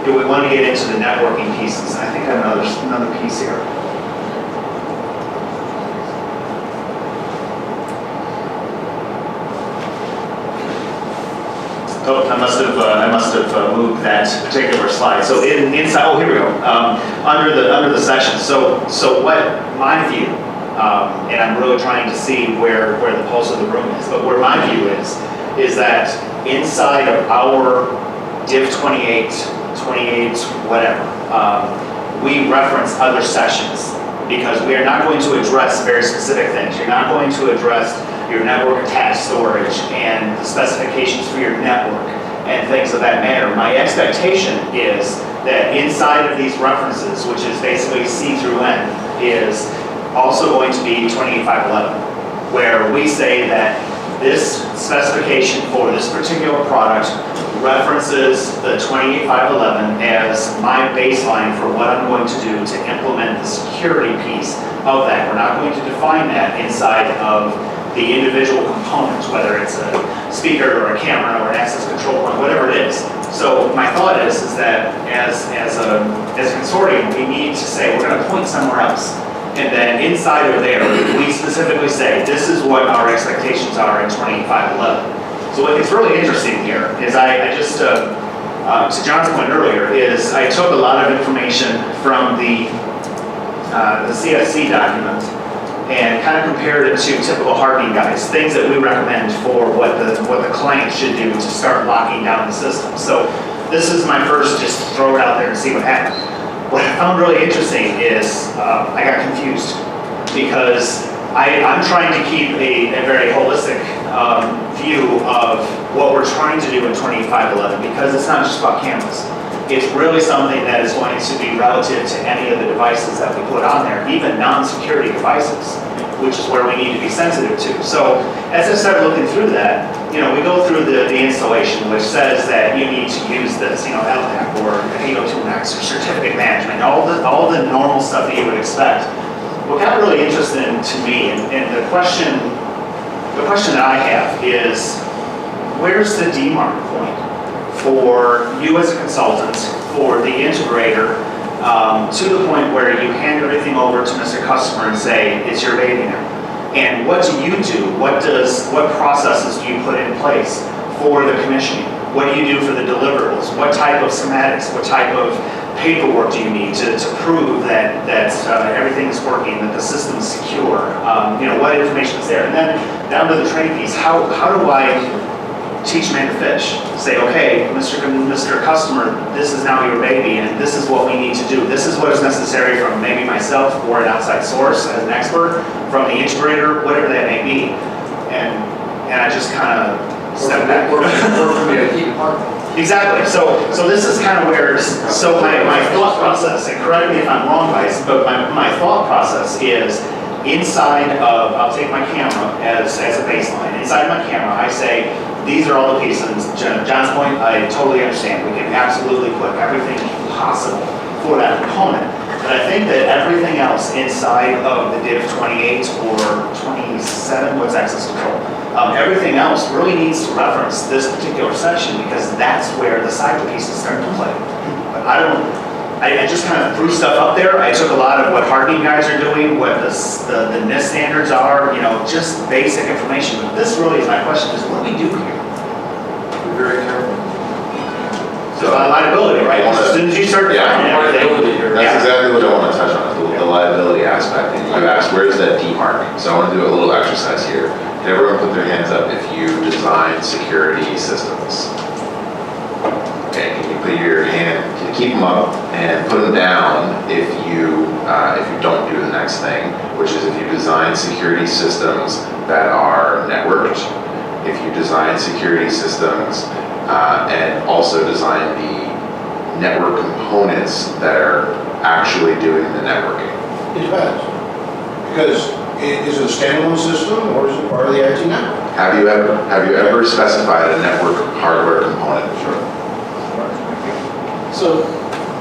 do we want to get into the networking pieces? I think I have another piece here. Oh, I must have moved that particular slide. So inside, oh, here we go. Under the section. So what my view, and I'm really trying to see where the pulse of the room is, but where my view is that inside of our Div 28, whatever, we reference other sessions, because we are not going to address very specific things. You're not going to address your network attached storage and the specifications for your network and things of that matter. My expectation is that inside of these references, which is basically C through N, is also going to be 28511, where we say that this specification for this particular product references the 28511 as my baseline for what I'm going to do to implement the security piece of that. We're not going to define that inside of the individual components, whether it's a speaker or a camera or an access control point, whatever it is. So my thought is that as a consortium, we need to say, we're gonna point somewhere else. And then inside of there, we specifically say, this is what our expectations are in 2511. So what is really interesting here is I just, to John's point earlier, is I took a lot of information from the CSC document and kind of compared it to typical hardening guides, things that we recommend for what the client should do to start locking down the system. So this is my first, just throw it out there and see what happens. What I found really interesting is I got confused because I'm trying to keep a very holistic view of what we're trying to do in 2511 because it's not just about cameras. It's really something that is going to be relative to any of the devices that we put on there, even non-security devices, which is where we need to be sensitive to. So as I started looking through that, we go through the installation, which says that you need to use this, LDAP or 802.X or certificate management, all the normal stuff that you would expect. What got really interesting to me, and the question that I have is, where's the demarc point for you as a consultant, for the integrator, to the point where you hand everything over to Mr. Customer and say, it's your baby now. And what do you do? What processes do you put in place for the commissioning? What do you do for the deliverables? What type of schematics, what type of paperwork do you need to prove that everything is working, that the system is secure? What information is there? And then down to the training piece, how do I teach man to fish? Say, okay, Mr. Customer, this is now your baby, and this is what we need to do. This is what is necessary from maybe myself or an outside source as an expert, from the integrator, whatever that may be. And I just kind of step back. Exactly. So this is kind of where, so my thought process, and correct me if I'm wrong, guys, but my thought process is inside of, I'll take my camera as a baseline. Inside my camera, I say, these are all the pieces. John's point, I totally understand. We can absolutely put everything possible for that component. But I think that everything else inside of the div 28 or 27, what's access control? Everything else really needs to reference this particular section because that's where the cycle pieces start to play. But I just kind of threw stuff up there. I took a lot of what hardening guys are doing, what the NIST standards are, just basic information. But this really is my question, is what do we do here? Be very careful. So liability, right? As soon as you start defining everything. That's exactly what I want to touch on, is the liability aspect. And you asked, where's that demarc? So I want to do a little exercise here. Can everyone put their hands up if you design security systems? Okay, can you put your hand, keep them up and put them down if you don't do the next thing, which is if you design security systems that are networked, if you design security systems and also design the network components that are actually doing the networking. It depends. Because is it a standalone system or is it part of the IT network? Have you ever specified a network hardware component? Sure. So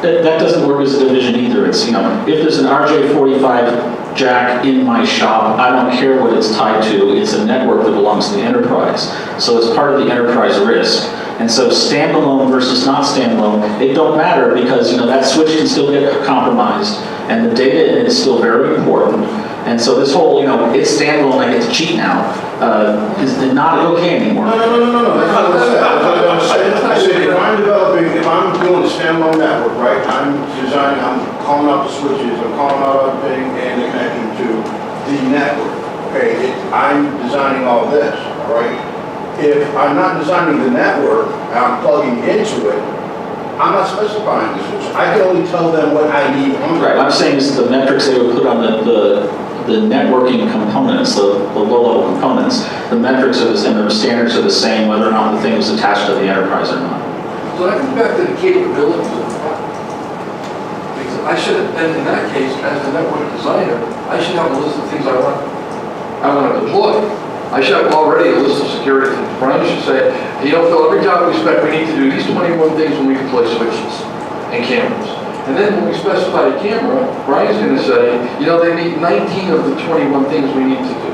that doesn't work as a division either. It's, if there's an RJ45 jack in my shop, I don't care what it's tied to. It's a network that belongs to the enterprise. So it's part of the enterprise risk. And so standalone versus not standalone, it don't matter because, that switch can still get compromised and the data in it is still very important. And so this whole, it's standalone, I get to cheat now, is not okay anymore. No. That's not what I said. That's not what I said. If I'm doing a standalone network, right, I'm calling out the switches, I'm calling out everything and connecting to the network. Okay, I'm designing all this, all right? If I'm not designing the network and I'm plugging into it, I'm not specifying the switch. I can only tell them what I need on Right, I'm saying is the metrics they would put on the networking components, the low-level components, the metrics are the same, the standards are the same, whether or not the thing is attached to the enterprise or not. So I come back to the capabilities of the product. Because I should have, and in that case, as a network designer, I should have a list of things I want to deploy. I should have already a list of security things. Brian should say, Phil, every job we spec, we need to do these 21 things when we deploy switches and cameras. And then when we specify a camera, Brian's going to say, they need 19 of the 21 things we need to do.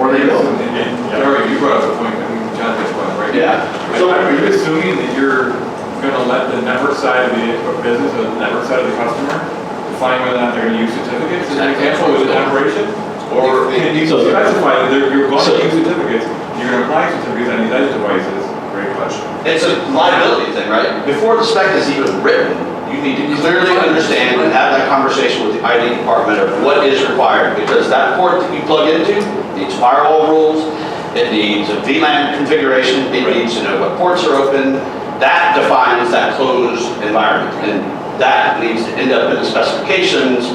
Or they don't. Dario, you brought up a point, I think John has one, right? Yeah. So are you assuming that you're going to let the network side of the business, or the network side of the customer, define whether or not they're going to use certificates as an example with an operation? Or can you specify that you're going to use certificates, you're going to apply certificates on these edge devices? Great question. It's a liability thing, right? Before the spec is even written, you need to clearly understand and have that conversation with the IT department of what is required, because that port that you plug into needs firewall rules, it needs a VLAN configuration, it needs to know what ports are open. That defines that closed environment, and that needs to end up in the specifications,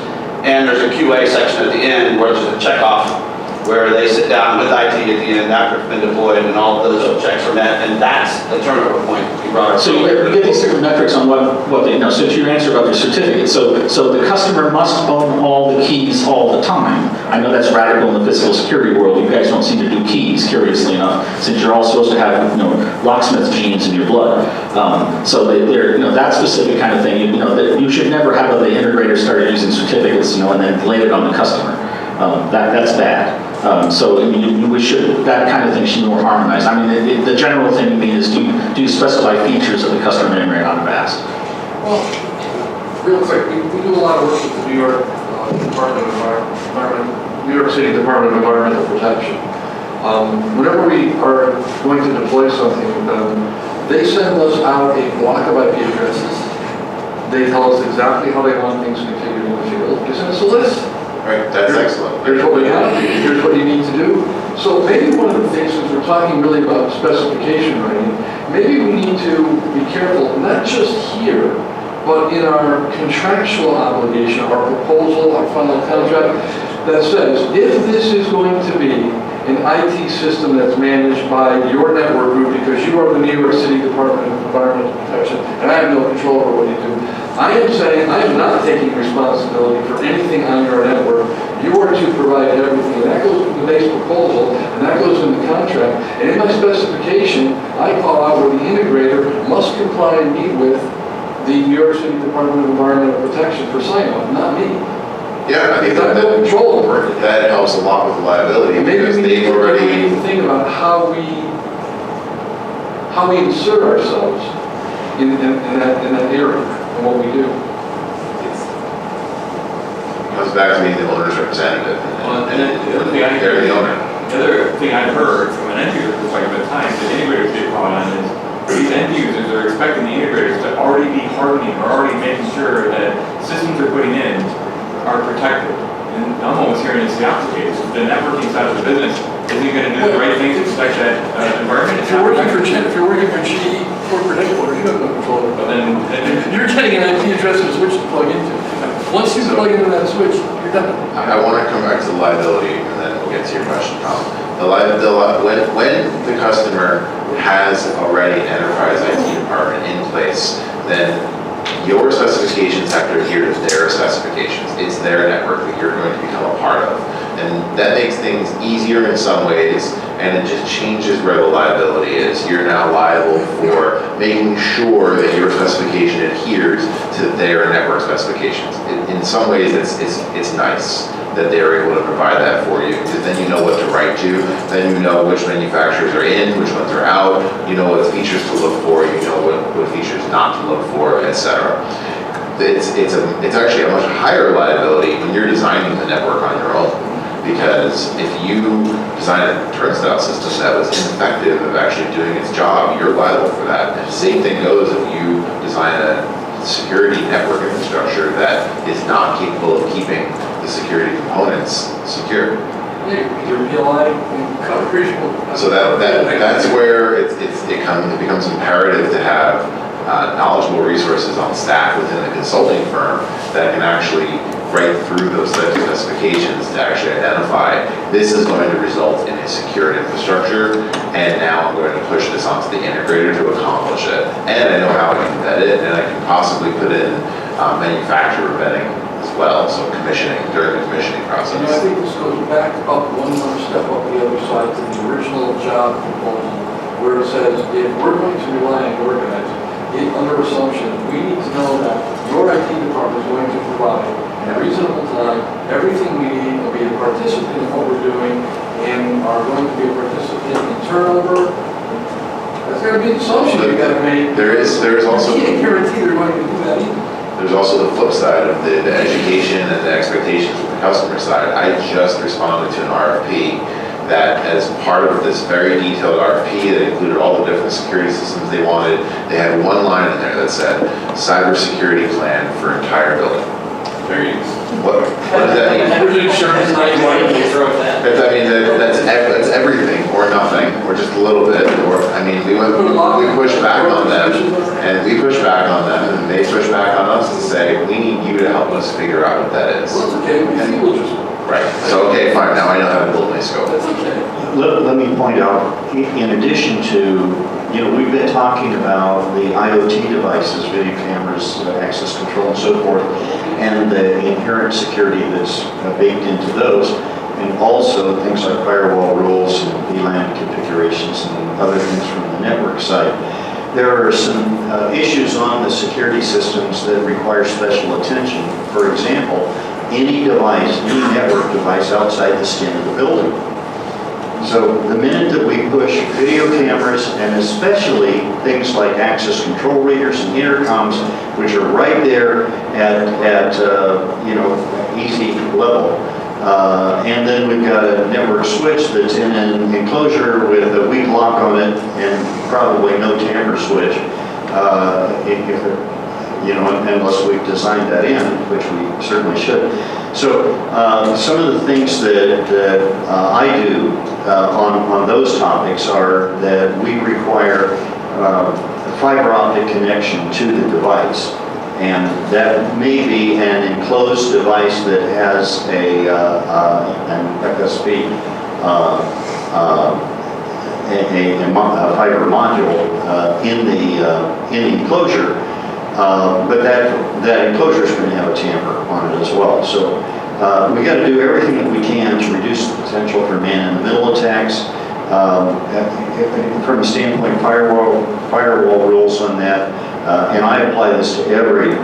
and there's a QA section at the end where there's a checkoff where they sit down with IT at the end after it's been deployed and all of those checks are met, and that's the turnover point you brought up. So you get these different metrics on what they know. So to your answer about the certificate, so the customer must own all the keys all the time. I know that's radical in the physical security world. You guys don't seem to do keys, curiously enough, since you're all supposed to have locksmith genes in your blood. So they're that specific kind of thing. That you should never have the integrator start using certificates, and then blame it on the customer. That's bad. So we should, that kind of thing should be more harmonized. I mean, the general thing is do you specify features of the customer integrator on avast? Well, real quick, we do a lot of work with the New York Department of Environment, New York City Department of Environmental Protection. Whenever we are going to deploy something with them, they send us out a block of IP addresses. They tell us exactly how they want things configured in the field. They send us a list. Right, that's excellent. Here's what we have, here's what you need to do. So maybe one of the things, since we're talking really about specification writing, maybe we need to be careful, not just here, but in our contractual obligation, our proposal, our final contract, that says, if this is going to be an IT system that's managed by your network group, because you are the New York City Department of Environmental Protection, and I have no control over what you do, I am saying I am not taking responsibility for anything on your network. You are to provide everything, and that goes with the base proposal, and that goes in the contract. And in my specification, I call out where the integrator must comply and meet with the New York City Department of Environmental Protection for sign-off, not me. Yeah, I think I have no control over it. that helps a lot with the liability. Maybe because we need they've already. to think about how we insert ourselves in that area and what we do. It comes back to being the owner's representative, Well, and then the other thing they're the owner. The other thing I've heard from an end user perspective at times that integrators get caught on is these end users are expecting the integrators to already be hardening or already making sure that systems they're putting in are protected. And I'm almost hearing it's the opposite case. The networking side of the business isn't going to do the right thing to protect that environment. If you're working for GE corporate headquarters, you have no control over But that. then You're getting an IP address and a switch to plug into. Once you plug into that switch, you're done. I want to come back to the liability, and then we'll get to your question, Tom. When the customer has already an enterprise IT department in place, then your specifications have to adhere to their specifications. It's their network that you're going to become a part of. And that makes things easier in some ways, and it just changes where the liability is. You're now liable for making sure that your specification adheres to their network specifications. In some ways, it's nice that they're able to provide that for you, because then you know what to write to, then you know which manufacturers are in, which ones are out, you know what features to look for, you know what features not to look for, etc. It's actually a much higher liability when you're designing the network on your own. Because if you design a turnstile system that was ineffective of actually doing its job, you're liable for that. And the same thing goes if you design a security network infrastructure that is not capable of keeping the security components secure. Your PLI coverage. So that's where it becomes imperative to have knowledgeable resources on staff within the consulting firm that can actually write through those types of specifications to actually identify this is going to result in a secured infrastructure, and now I'm going to push this onto the integrator to accomplish it. And I know how I can vet it, and I can possibly put in manufacturer vetting as well, so commissioning, during the commissioning process. And I think this goes back up one more step up the other side to the original job proposal, where it says if we're going to rely on your guys, under assumption, we need to know that your IT department is going to provide in a reasonable time everything we need to be a participant in what we're doing and are going to be a participant in turnover. That's got to be big assumption you gotta make. There is also. You can't guarantee they're going to do that either. There's also the flip side of the education and the expectations from the customer side. I just responded to an RFP that, as part of this very detailed RFP that included all the different security systems they wanted, they had one line in there that said, cybersecurity plan for entire building. There you go. What does that mean? There's insurance, not money, they throw that. That's everything or nothing, or just a little bit, or, I mean, we pushed back on them, and we pushed back on them, and they pushed back on us to say, we need you to help us figure out what that is. Well, it's okay, we'll just, Right, so, okay, fine, now I know how to build my scope. that's okay. Let me point out, in addition to, we've been talking about the IoT devices, video cameras, access control and so forth, and the inherent security that's baked into those, and also things like firewall rules and VLAN configurations and other things from the network side. There are some issues on the security systems that require special attention. For example, any device, any network device outside the skin of the building. So the minute that we push video cameras, and especially things like access control readers and intercoms, which are right there at easy level, and then we've got a network switch that's in an enclosure with a weak lock on it and probably no tamper switch, unless we've designed that in, which we certainly should. So some of the things that I do on those topics are that we require a fiber optic connection to the device. And that may be an enclosed device that has an FSB, a fiber module in the enclosure. But that enclosure is going to have a tamper on it as well. So we got to do everything that we can to reduce the potential for man-in-the-middle attacks. From a standpoint, firewall rules on that, and I apply this to every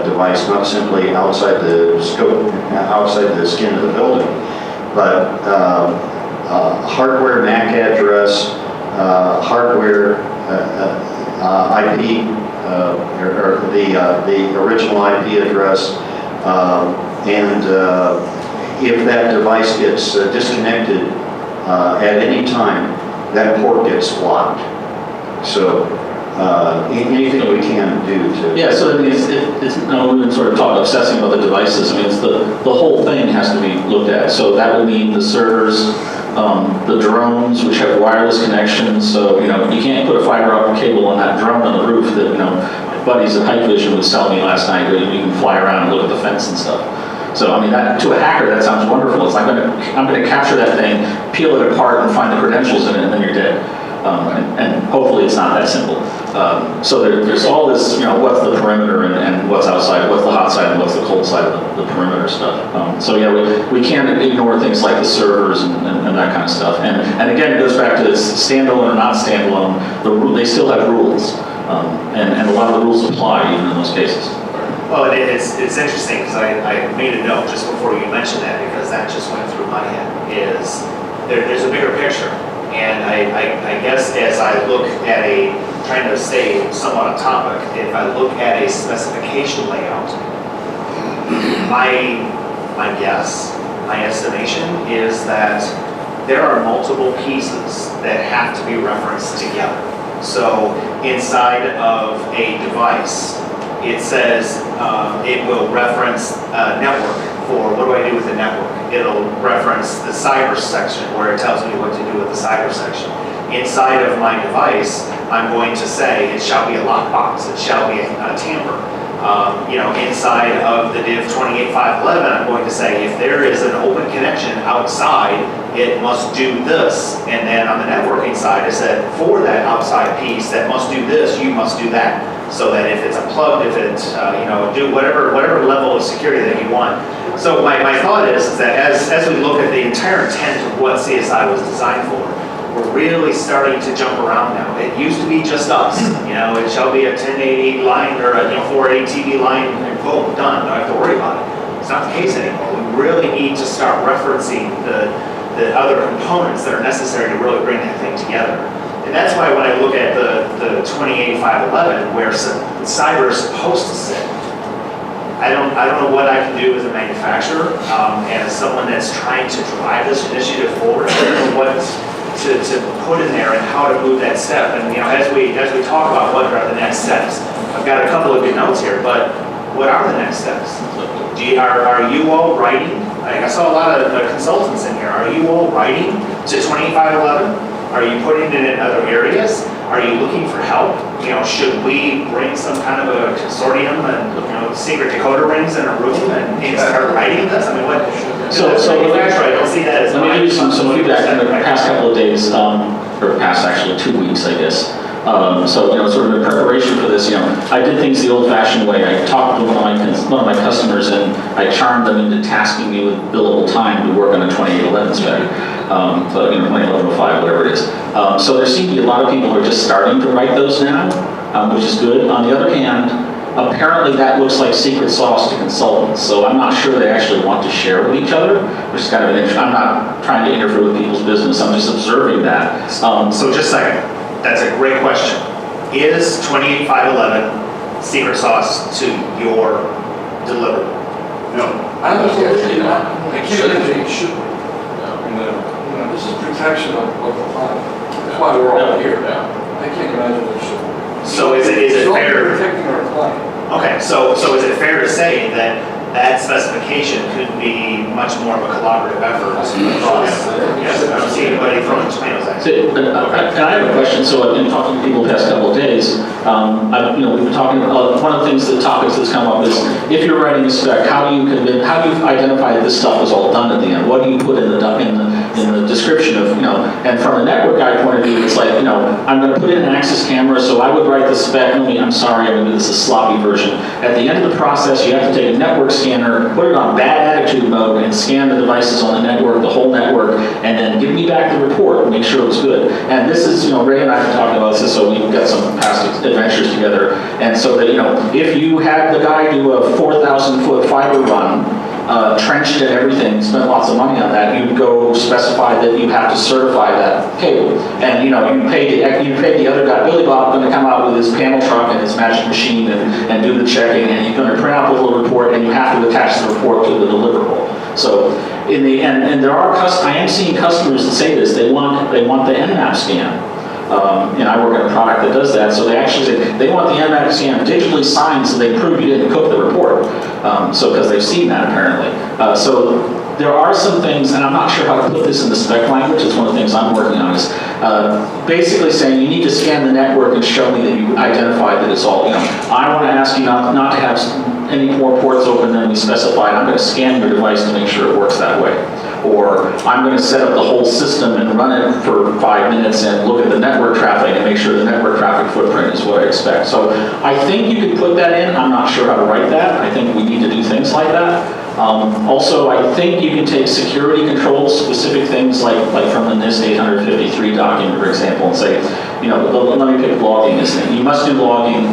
device, not simply outside the scope, outside the skin of the building, but hardware MAC address, hardware IP. Or the original IP address, and if that device gets disconnected at any time, that port gets blocked. So anything we can do to... Yeah, so I mean, we've been sort of obsessing about the devices. I mean, it's the whole thing has to be looked at. So that would mean the servers, the drones, which have wireless connections. So, you can't put a fiber optic cable on that drone on the roof that, buddies at Hike Vision would sell me last night, where you can fly around and look at the fence and stuff. So, I mean, that to a hacker, that sounds wonderful. It's like, I'm going to capture that thing, peel it apart, and find the credentials in it, and then you're dead. And hopefully it's not that simple. So there's all this, what's the perimeter and what's outside, what's the hot side and what's the cold side of the perimeter stuff. So yeah, we can't ignore things like the servers and that kind of stuff. And again, it goes back to this standalone or not standalone, they still have rules. And a lot of the rules apply even in those cases. Well, it's interesting because I made a note just before you mentioned that, because that just went through my head, is there's a bigger picture. And I guess as I look at trying to stay somewhat on topic, if I look at a specification layout, my guess, my estimation is that there are multiple pieces that have to be referenced together. So inside of a device, it says it will reference network for what do I do with the network. It'll reference the cyber section where it tells me what to do with the cyber section. Inside of my device, I'm going to say it shall be a lockbox, it shall be a tamper. Inside of the div 28511, I'm going to say if there is an open connection outside, it must do this. And then on the networking side, I said for that outside piece that must do this, you must do that. So that if it's unplugged, if it's, do whatever level of security that you want. So my thought is that as we look at the entire intent of what CSI was designed for, we're really starting to jump around now. It used to be just us. It shall be a 1080 line or a 480 TV line and boom, done. Don't have to worry about it. It's not the case anymore. We really need to start referencing the other components that are necessary to really bring that thing together. And that's why when I look at the 28511, where cyber is supposed to sit, I don't know what I can do as a manufacturer, and as someone that's trying to drive this initiative forward. I don't know what to put in there and how to move that step. And as we talk about what are the next steps, I've got a couple of good notes here, but what are the next steps? Are you all writing? I saw a lot of consultants in here. Are you all writing to 2511? Are you putting it in other areas? Are you looking for help? Should we bring some kind of a consortium and, secret decoder rings in a room and start writing this? I mean, what? So I don't see that as. Let me give you some feedback in the past couple of days, or past actually 2 weeks, I guess. Sort of in preparation for this, I did things the old-fashioned way. I talked to one of my customers, and I charmed them into tasking me with billable time to work on a 2811 spec. 2811.5, whatever it is. So there seem to be a lot of people who are just starting to write those now, which is good. On the other hand, apparently that looks like secret sauce to consultants, so I'm not sure they actually want to share with each other, which is kind of an interesting. I'm not trying to interfere with people's business, I'm just observing that. So just a second, that's a great question. Is 28511 secret sauce to your deliverable? No. Absolutely not. I can't Shouldn't imagine be. it should be. This is protection of the planet. That's why we're all here. I can't imagine it should be. So is it It's only fair? protecting our planet. Okay, so is it fair to say that specification could be much more of a collaborative effort across? Yes, I don't see anybody throwing tomatoes at it. And I have a question. So I've been talking to people the past couple of days. We've been talking about one of the topics that's come up is if you're writing a spec, how do you identify that this stuff is all done at the end? What do you put in the description of, and from a network guy point of view, it's like, I'm going to put in an access camera, so I would write the spec. I'm sorry, I'm going to do this a sloppy version. At the end of the process, you have to take a network scanner, put it on bad attitude mode, and scan the devices on the network, the whole network, and then give me back the report and make sure it was good. And this is, Ray and I have been talking about this, so we've got some past adventures together. And so that, if you had the guy do a 4,000-foot fiber run, trenched and everything, spent lots of money on that, you'd go specify that you have to certify that cable. And you paid the other guy, Billy Bob, going to come out with his panel truck and his magic machine and do the checking, and you're going to print out the little report, and you have to attach the report to the deliverable. So in the end, and I am seeing customers that say this, they want the Nmap scan. And I work on a product that does that, so they actually say they want the Nmap scan digitally signed so they prove you didn't cook the report. Because they've seen that apparently. So there are some things, and I'm not sure how to put this in the spec language, it's one of the things I'm working on, is basically saying you need to scan the network and show me that you identified that it's all, I want to ask you not to have any more ports open than we specified. I'm going to scan your device to make sure it works that way. Or I'm going to set up the whole system and run it for 5 minutes and look at the network traffic and make sure the network traffic footprint is what I expect. So I think you could put that in. I'm not sure how to write that. I think we need to do things like that. Also, I think you can take security controls, specific things like from the NIST 853 document, for example, and say, let me pick logging as thing. You must do logging,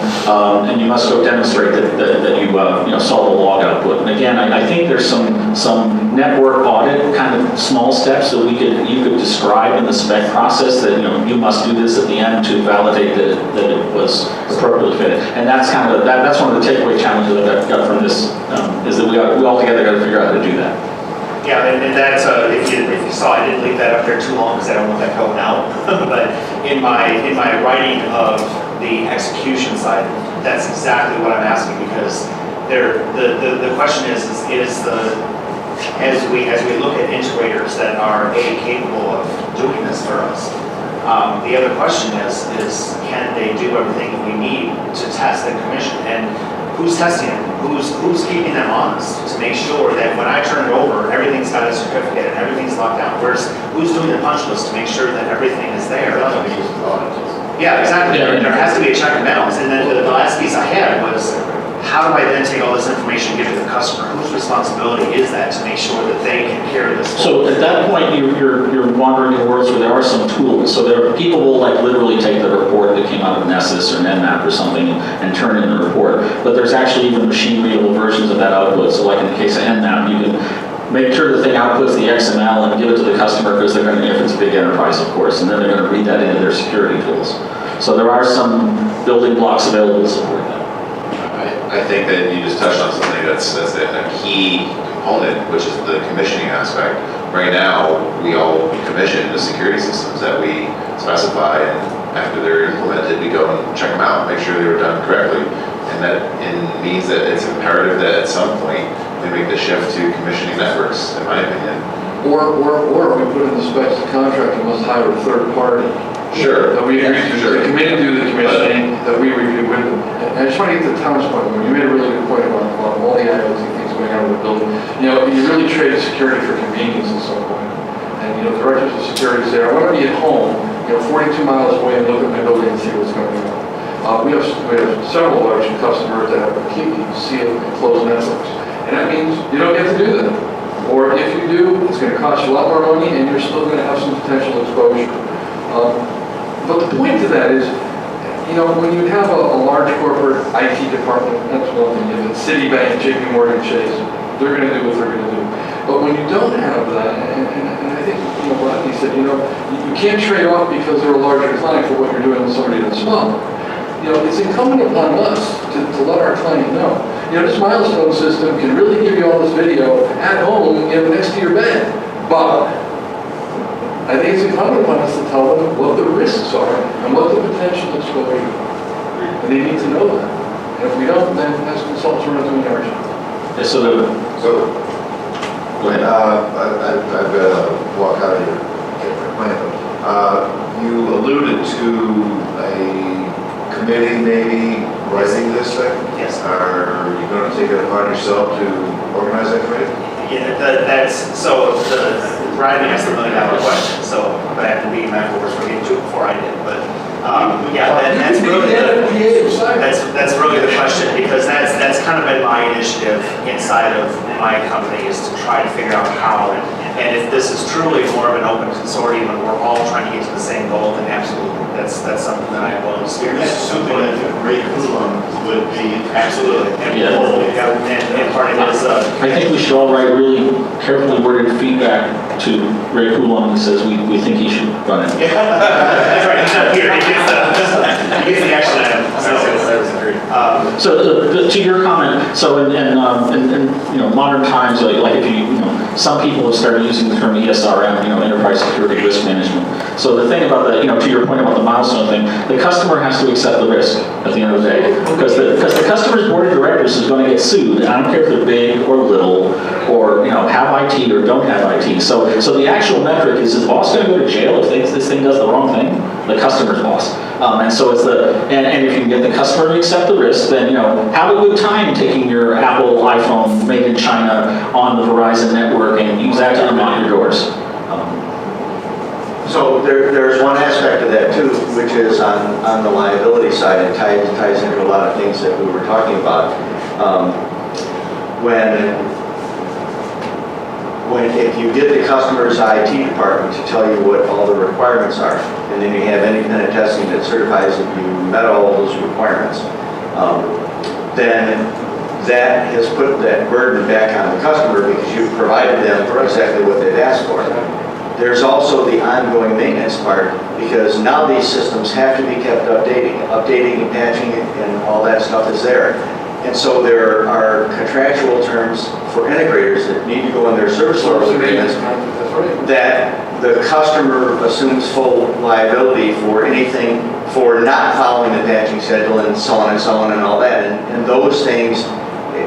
and you must go demonstrate that you saw the log output. And again, I think there's some network audit kind of small steps that you could describe in the spec process that you must do this at the end to validate that it was appropriately fitted. And that's kind of that's one of the takeaway challenges that I've got from this is that we all together got to figure out how to do that. Yeah, and that's if you saw, I didn't leave that up there too long because I don't want that going out. But in my writing of the execution side, that's exactly what I'm asking, because the question is as we look at integrators that are capable of doing this for us. The other question is can they do everything that we need to test and commission? And who's testing them? Who's keeping them honest to make sure that when I turn it over, everything's got a certificate and everything's locked down? Who's doing the punch list to make sure that everything is there? Yeah, exactly. Yeah. There has to be a check and balance. And then the last piece I had was, how do I then take all this information and give it to the customer? Whose responsibility is that to make sure that they can carry this forward? So at that point, you're wandering in worlds where there are some tools. So people will literally take the report that came out of Nessus or Nmap or something and turn in the report. But there's actually even machine readable versions of that output. So like in the case of Nmap, you can make sure the thing outputs the XML and give it to the customer because they're going to, if it's a big enterprise, of course, and then they're going to read that into their security tools. So there are some building blocks available to support that. I think that you just touched on something that's a key component, which is the commissioning aspect. Right now, we all commission the security systems that we specify, and after they're implemented, we go and check them out, make sure they were done correctly. And that means that it's imperative that at some point, we make the shift to commissioning networks, in my opinion. Or we put in the specs, the contractor must hire a third party. Sure. That we agree to, Sure. the committee do the commissioning, that we review with them. And I just want to get to Tom's point, when you made a really good point about all the IoT things going on with the building. You know, you really trade security for convenience at some point. And, you know, directors of security say, I want to be at home, 42 miles away and look at my building and see what's going on. We have several large customers that have completely sealed and closed networks. And that means you don't get to do that. Or if you do, it's going to cost you a lot more money and you're still going to have some potential exposure. But the point to that is, when you have a large corporate IT department, that's one thing. If it's Citibank, JP Morgan Chase, they're going to do what they're going to do. But when you don't have that, and I think, Rodney said, you can't trade off because they're a larger client for what you're doing with somebody that's smaller. It's incumbent upon us to let our client know. This milestone system can really give you all this video at home, next to your bed. But I think it's incumbent upon us to tell them what the risks are and what the potential exposure is. And they need to know that. And if we don't, then as consultants, we're not doing our job. Yeah, So, go ahead. I've got to walk out of here, get my plan. You alluded to a committee maybe writing this thing? Yes. Are you going to take it upon yourself to organize that committee? Yeah, Rodney asked the $1 million question, so I'm gonna have to be my words for getting to it before I did, but, that's really the question, because that's kind of been my initiative inside of my company, is to try to figure out how, and if this is truly more of an open consortium and we're all trying to get to the same goal, then absolutely, that's something that I will spearhead. That's something that a great curriculum would be. Absolutely. And Yeah. and part of it is, I think we should all write really carefully worded feedback to Ray Coulon that says we think he should run it. that's right, he's not here, he gets the action item. So to your comment, so in modern times, like if some people have started using the term ESRM, enterprise security risk management. So the thing about to your point about the milestone thing, the customer has to accept the risk at the end of the day, because the customer's board of directors is going to get sued. And I don't care if they're big or little, or have IT or don't have IT. So the actual metric is the boss going to go to jail if this thing does the wrong thing? The customer's boss. And so it's and if you can get the customer to accept the risk, then have a good time taking your Apple iPhone made in China on the Verizon network and use that to unlock your doors. So there's one aspect of that too, which is on the liability side, and ties into a lot of things that we were talking about. If you get the customer's IT department to tell you what all the requirements are, and then you have independent testing that certifies that you met all those requirements, then that has put that burden back on the customer because you've provided them exactly what they've asked for. There's also the ongoing maintenance part, because now these systems have to be kept updating and patching and all that stuff is there. And so there are contractual terms for integrators that need to go in their service level agreements that the customer assumes full liability for anything, for not following the patching schedule and so on and all that. And those things,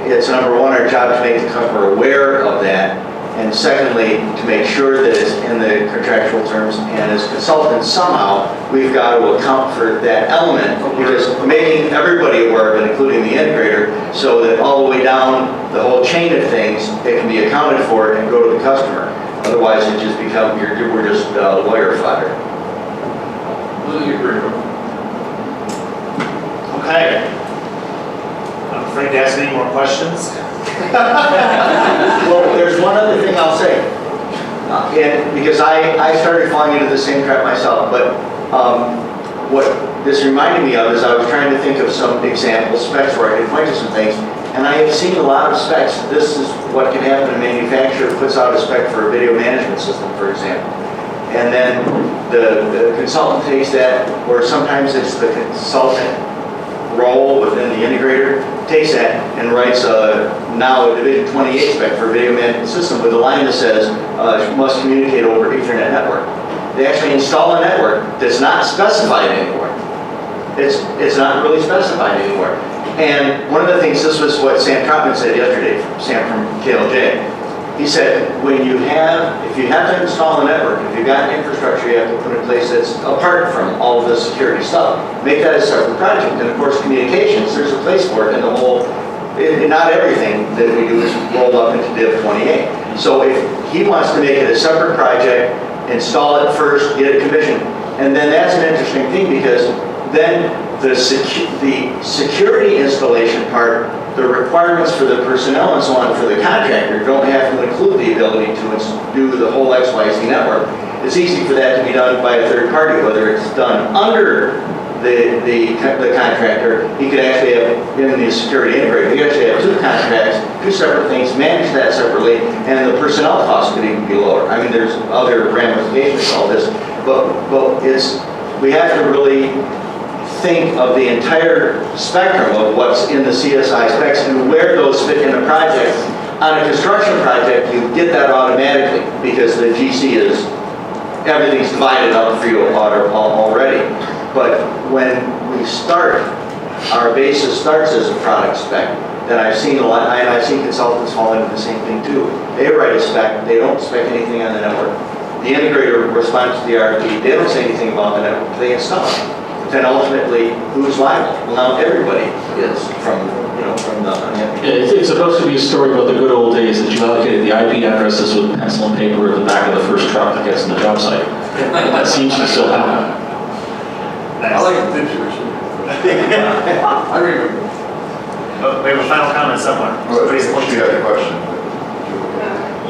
it's number one, our job to make the customer aware of that. And secondly, to make sure that it's in the contractual terms, and as consultants, somehow, we've got to account for that element, because making everybody aware of it, including the integrator, so that all the way down the whole chain of things, it can be accounted for and go to the customer. Otherwise, it just becomes, we're just lawyer fodder. Completely agree. okay. I'm afraid to ask any more questions. Well, there's one other thing I'll say, and because I started falling into the same trap myself, but what this reminded me of is I was trying to think of some example specs where I could point to some things, And I have seen a lot of specs. This is what can happen. A manufacturer puts out a spec for a video management system, for example. And then the consultant takes that, or sometimes it's the consultant role within the integrator, takes that and writes now a Division 28 spec for a video management system with a line that says must communicate over Ethernet network. They actually install a network that's not specified anymore. It's not really specified anymore. And one of the things, this was what Sam Trotman said yesterday, Sam from KLJ. He said, if you have to install a network, if you've got infrastructure you have to put in place that's apart from all of the security stuff, make that a separate project. And of course, communications, there's a place for it in the whole, not everything that we do is rolled up into Div 28. So if he wants to make it a separate project, install it first, get it commissioned. And then that's an interesting thing because then the security installation part, the requirements for the personnel and so on for the contractor don't have to include the ability to do the whole XYZ network. It's easy for that to be done by a third party, whether it's done under the contractor. He could actually have, in the security integrator, he could actually have two contracts, two separate things, manage that separately, and the personnel costs could even be lower. I mean, there's other ramifications to all this, but we have to really think of the entire spectrum of what's in the CSI specs and where those fit in a project. On a construction project, you get that automatically because the GC is, everything's divided up for you already. But when we start, our basis starts as a product spec, then I've seen a lot, and I've seen consultants fall into the same thing too. They write a spec, they don't spec anything on the network. The integrator responds to the RFP, they don't say anything about the network, they install it. Then ultimately, who's liable? Well, now everybody is from the. Yeah, it's supposed to be a story about the good old days that you allocated the IP addresses with pencil and paper at the back of the first truck that gets in the job site. That seems to still happen. I like the pictures. I remember. Oh, we have a final comment somewhere. Please, What you had a question?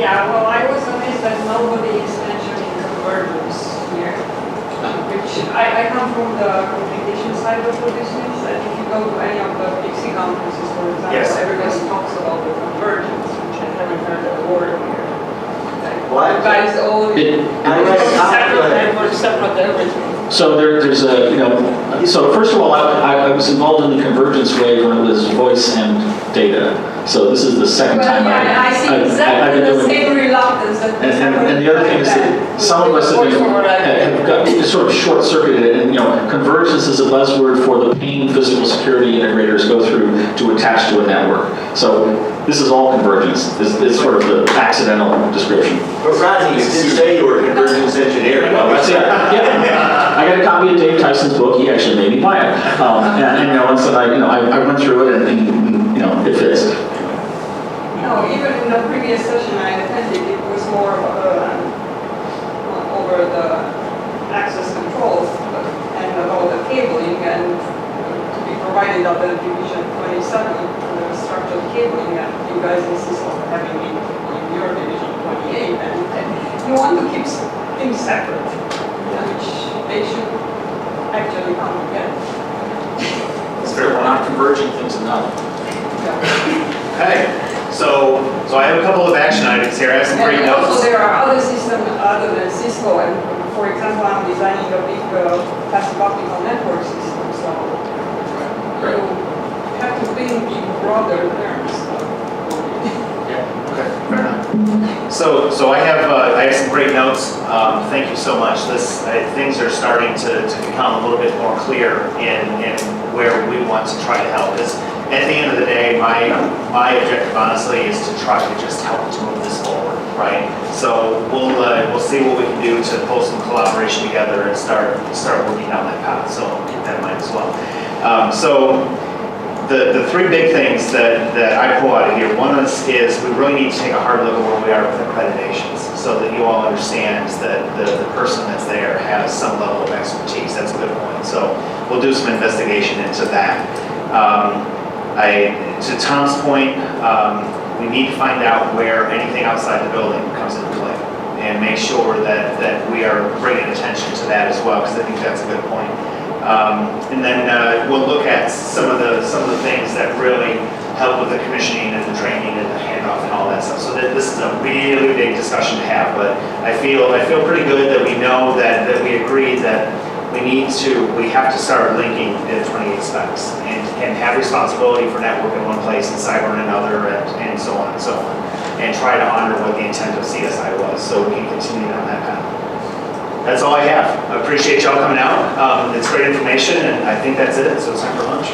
Yeah, well, I was amazed that nobody is mentioning convergence here, which I come from the communication side of the business, and if you go to any of the PC conferences, for example, Yes. everybody talks about the convergence, which I haven't heard a word here. Well, You guys all separate networks, separate everything. So there's a, so first of all, I was involved in the convergence wave when it was voice and data. So this is the second time I see exactly the same reluctance that and the other thing is that some of us have got sort of short-circuited it, and convergence is a buzzword for the pain physical security integrators go through to attach to a network. So this is all convergence. It's sort of the accidental description. But Rodney, you did say you were a convergence engineer. Yeah, I got a copy of Dave Tyson's book. He actually made me buy it, and so I went through it, and it fits. No, even in the previous session I attended, it was more over the access controls and about the cabling and to be provided of the Division 27, the structured cabling that you guys insist on having in your Division 28, and you want to keep things separate, which they should actually come together. It's fair. We're not converging things enough. Okay, so I have a couple of action items here. I have some great And also notes. there are other systems other than Cisco, and for example, I'm designing a big passive optical network system, so you have to think in broader terms. Okay, fair enough. So I have some great notes. Thank you so much. Things are starting to become a little bit more clear in where we want to try to help. At the end of the day, my objective, honestly, is to try to just help to move this forward, right? So we'll see what we can do to pull some collaboration together and start working down that path. So keep that in mind as well. So the three big things that I pull out of here, one is we really need to take a hard look at where we are with accreditations, so that you all understand that the person that's there has some level of expertise. That's a good point. So we'll do some investigation into that. To Tom's point, we need to find out where anything outside the building comes into play, and make sure that we are bringing attention to that as well, because I think that's a good point. And then we'll look at some of the things that really help with the commissioning and the training and the handoff and all that stuff. So this is a really big discussion to have, but I feel pretty good that we know that we agreed that we have to start linking the 28 specs and have responsibility for network in one place and cyber in another and so on and so on. And try to honor what the intent of CSI was, so we can continue down that path. That's all I have. I appreciate y'all coming out. It's great information, and I think that's it, so it's time for lunch.